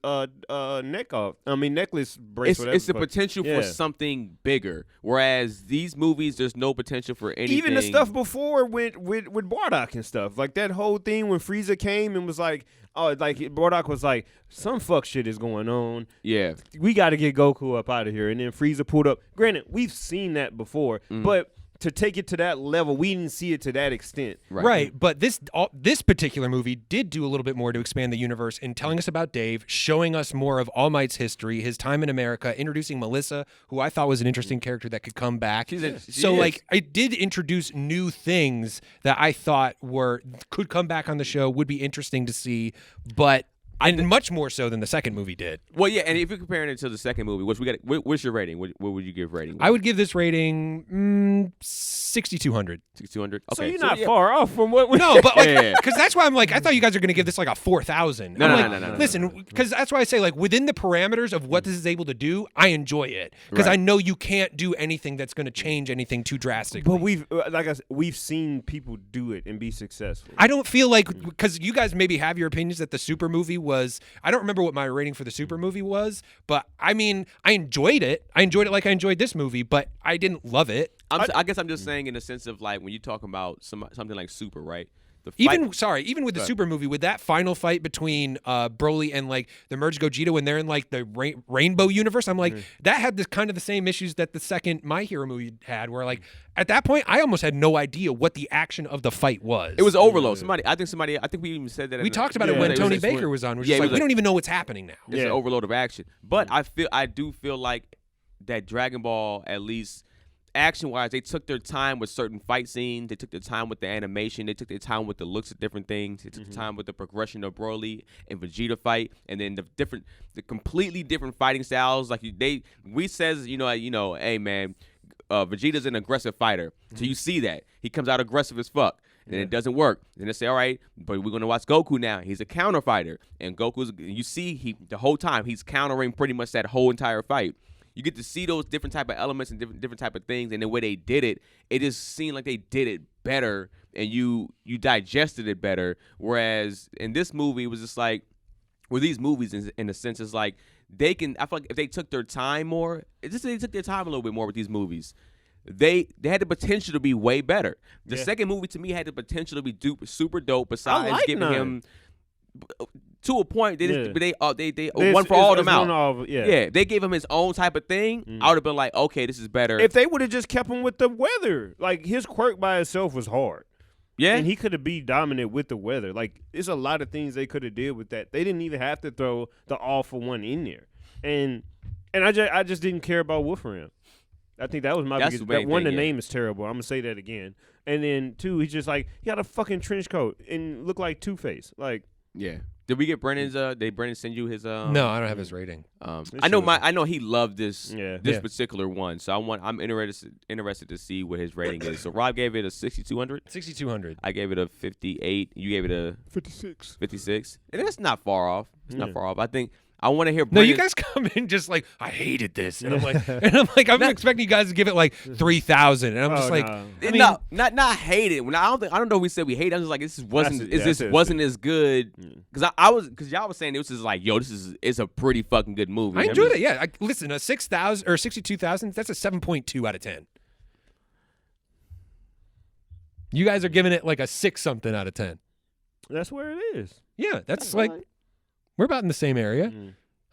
necklace bracelet. It's the whatever. potential Yeah. for something bigger, whereas these movies, there's no potential for anything. Even the stuff before with Bardock and stuff, like that whole thing when Frieza came and was like, oh, like Bardock was like, some fuck shit is going on. Yeah, We got to get Goku up out of here. And then Frieza pulled up. Granted, we've seen that before, but to take it to that level, we didn't see it to that extent. Right, but this particular movie did do a little bit more to expand the universe in telling us about Dave, showing us more of All Might's history, his time in America, introducing Melissa, who I thought was an interesting character that could come back. She So is. like, it did introduce new things that I thought could come back on the show, would be interesting to see, but and much more so than the second movie did. Well, yeah, and if you're comparing it to the second movie, what's your rating? What would you give rating? I would give this rating 6,200. 6,200. Okay, So you're not yeah. far off from what we No, but like, Yeah. because that's why I'm like, I thought you guys are going to give this like a 4,000. No, I'm no, like, no. Listen, because that's why I say like within the parameters of what this is able to do, I enjoy it because Right. I know you can't do anything that's going to change anything too drastically. But we've seen people do it and be successful. I don't feel like, because you guys maybe have your opinions that the Super movie was, I don't remember what my rating for the Super movie was, but I mean, I enjoyed it. I enjoyed it like I enjoyed this movie, but I didn't love it. I guess I'm just saying in the sense of like when you talk about something like Super, right? The fight, Even with the Super movie, with that final fight between Broly and like the Merge Gogeta when they're in like the Rainbow universe, I'm like that had this kind of the same issues that the second My Hero movie had, where like at that point I almost had no idea what the action of the fight was. it was overload. I think we even said that. We talked about it when Tony Baker was on. We're just like, we don't even know what's happening now. It's an overload of action. But I do feel like that Dragon Ball, at least action-wise, they took their time with certain fight scenes. They took their time with the animation. They took their time with the looks of different things. They took the time with the progression of Broly and Vegeta fight, and then the completely different fighting styles. Like we says, hey man, Vegeta's an aggressive fighter, so you see that he comes out aggressive as fuck. And it doesn't work. Then they say, all right, but we're going to watch Goku now. He's a counter fighter. And you see the whole time he's countering pretty much that whole entire fight. You get to see those different type of elements and different type of things, and the way they did it, it just seemed like they did it better, and you digested it better. Whereas in this movie, it was just like, with these movies, in a sense, it's like I feel like if they took their time more, they took their time a little bit more with these movies. They had the potential to be way better. The second movie to me had the potential to be super dope. Besides giving him to a point, they one for all them out. They gave him his own type of thing. I would have been like, okay, this is better. If they would have just kept him with the weather, like his quirk by itself was hard. Yeah, and he could have been dominant with the weather. Like, there's a lot of things they could have did with that. They didn't even have to throw the all for one in there. And I just didn't care about Wolfram. I think that was my biggest. The name is terrible. I'm gonna say that again. And then two, he's just like, he got a fucking trench coat and look like Two-Face. Like, yeah. Did we get Brennan's? Did Brennan send you his? No, I don't have his rating. I know he loved this particular one. So I'm interested to see what his rating is. So Rob gave it a 6,200. 6,200. I gave it a 58. You gave it a 56. 56. And that's not far off. It's not far off. I think I want to hear. No, you guys come in just like, I hated this, and I'm like, I'm expecting you guys to give it like 3,000, and I'm just like, no. I mean, not hate it. I don't know if we said we hate it. I'm just like, this wasn't as good because y'all was saying this is like, yo, it's a pretty fucking good movie. I enjoyed it. Yeah, listen, a 6,000 or 62,000, that's a 7.2 out of 10. You guys are giving it like a 6 something out of 10. That's where it is. Yeah, that's like. We're about in the same area.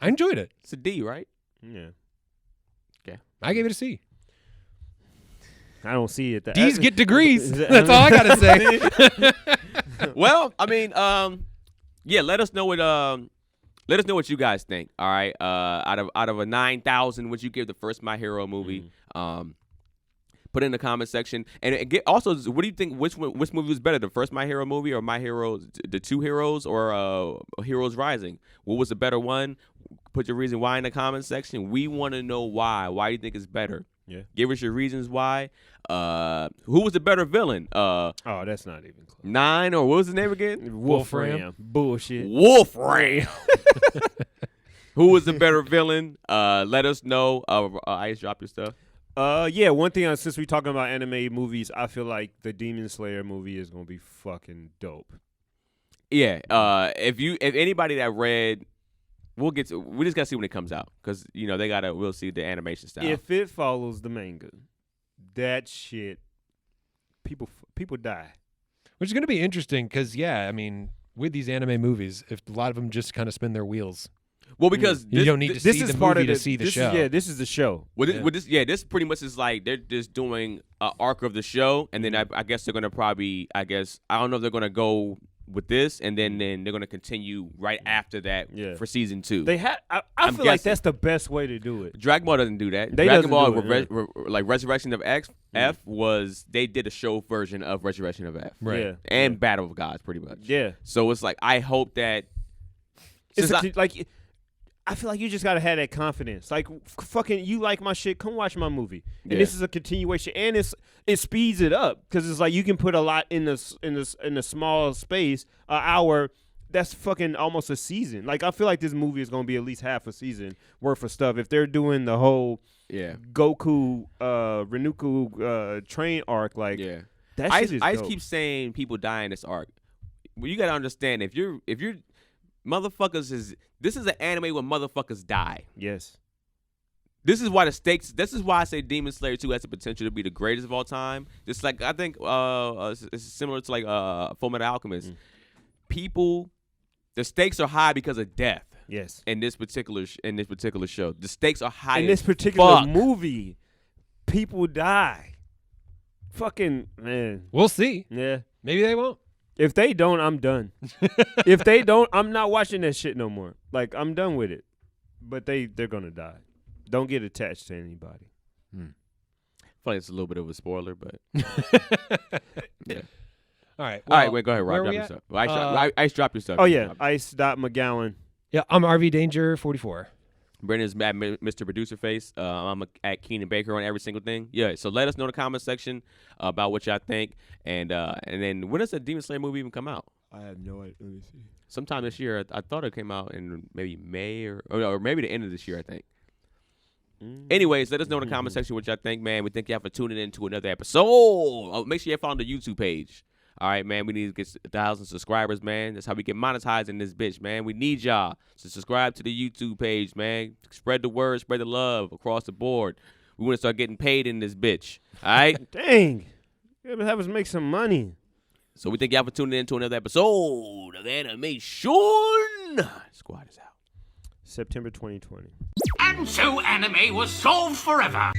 I enjoyed it. It's a D, right? Yeah. Okay. I gave it a C. I don't see it. D's get degrees. That's all I gotta say. Well, I mean, let us know what you guys think. All right. Out of a 9,000, what you give the first My Hero movie? Put it in the comment section, and also, what do you think? Which movie was better, the first My Hero movie, or My Hero, the Two Heroes, or Heroes Rising? What was the better one? Put your reason why in the comment section. We want to know why. Why do you think it's better? Yeah. Give us your reasons why. Who was the better villain? That's not even close. 9, or what was his name again? Wolfram. Bullshit. Wolfram. Who was the better villain? Let us know. Ice, drop your stuff. One thing, since we're talking about anime movies, I feel like the Demon Slayer movie is gonna be fucking dope. Yeah. If anybody that read, we just gotta see when it comes out, because we'll see the animation style. If it follows the manga, that shit, people die. Which is gonna be interesting, because I mean, with these anime movies, if a lot of them just kind of spin their wheels. Well, because you don't need to see the movie to see the show. This is the show. This pretty much is like they're just doing an arc of the show, and then I guess they're gonna probably, I don't know if they're gonna go with this, and then they're gonna continue right after that for season 2. They I feel like that's the best way to do it. Dragon Ball doesn't do that. They Dragon Ball, like Resurrection of F was, they did a show version of Resurrection of F, right? Yeah. And Battle of Gods, pretty much. Yeah. So it's like, I hope that I feel like you just gotta have that confidence. Like, fucking, you like my shit, come watch my movie. And this is a continuation, and it speeds it up, because it's like you can put a lot in a small space. An hour, that's fucking almost a season. Like, I feel like this movie is gonna be at least half a season worth of stuff if they're doing the whole Goku, Renuku train arc. Like, that shit is I dope. keep saying people die in this arc. Well, you gotta understand, if you're motherfuckers this is an anime where motherfuckers die. Yes. This is why the stakes. This is why I say Demon Slayer 2 has the potential to be the greatest of all time. Just like I think it's similar to like Fullmetal Alchemist. People, the stakes are high because of death. Yes. In this particular show, the stakes are high. In as this particular fuck. movie, people die. Fucking man. We'll see. Yeah. Maybe they won't. If they don't, I'm done. If they don't, I'm not watching that shit no more. Like I'm done with it. But they're gonna die. Don't get attached to anybody. I feel like it's a little bit of a spoiler, but yeah. All right. All right, wait, go ahead, Rob. where Drop we your at? stuff. Ice, drop your stuff. Oh yeah, Ice McGowan. Yeah, I'm RV Danger 44. Brendan's at Mr. Producer Face. I'm at Keenan Baker on every single thing. Yeah, so let us know in the comment section about what y'all think, and then when does the Demon Slayer movie even come out? I have no idea. Let me see. Sometime this year. I thought it came out in maybe May or maybe the end of this year, I think. Anyways, let us know in the comment section what y'all think, man. We thank y'all for tuning in to another episode. Oh, make sure you follow the YouTube page. All right, man. We need to get 1,000 subscribers, man. That's how we get monetized in this bitch, man. We need y'all. So subscribe to the YouTube page, man. Spread the word, spread the love across the board. We want to start getting paid in this bitch. All right? Dang. You ever have us make some money? So we thank y'all for tuning in to another episode of AnimeSHUN. Squad is out. September 2020. And so anime was solved forever.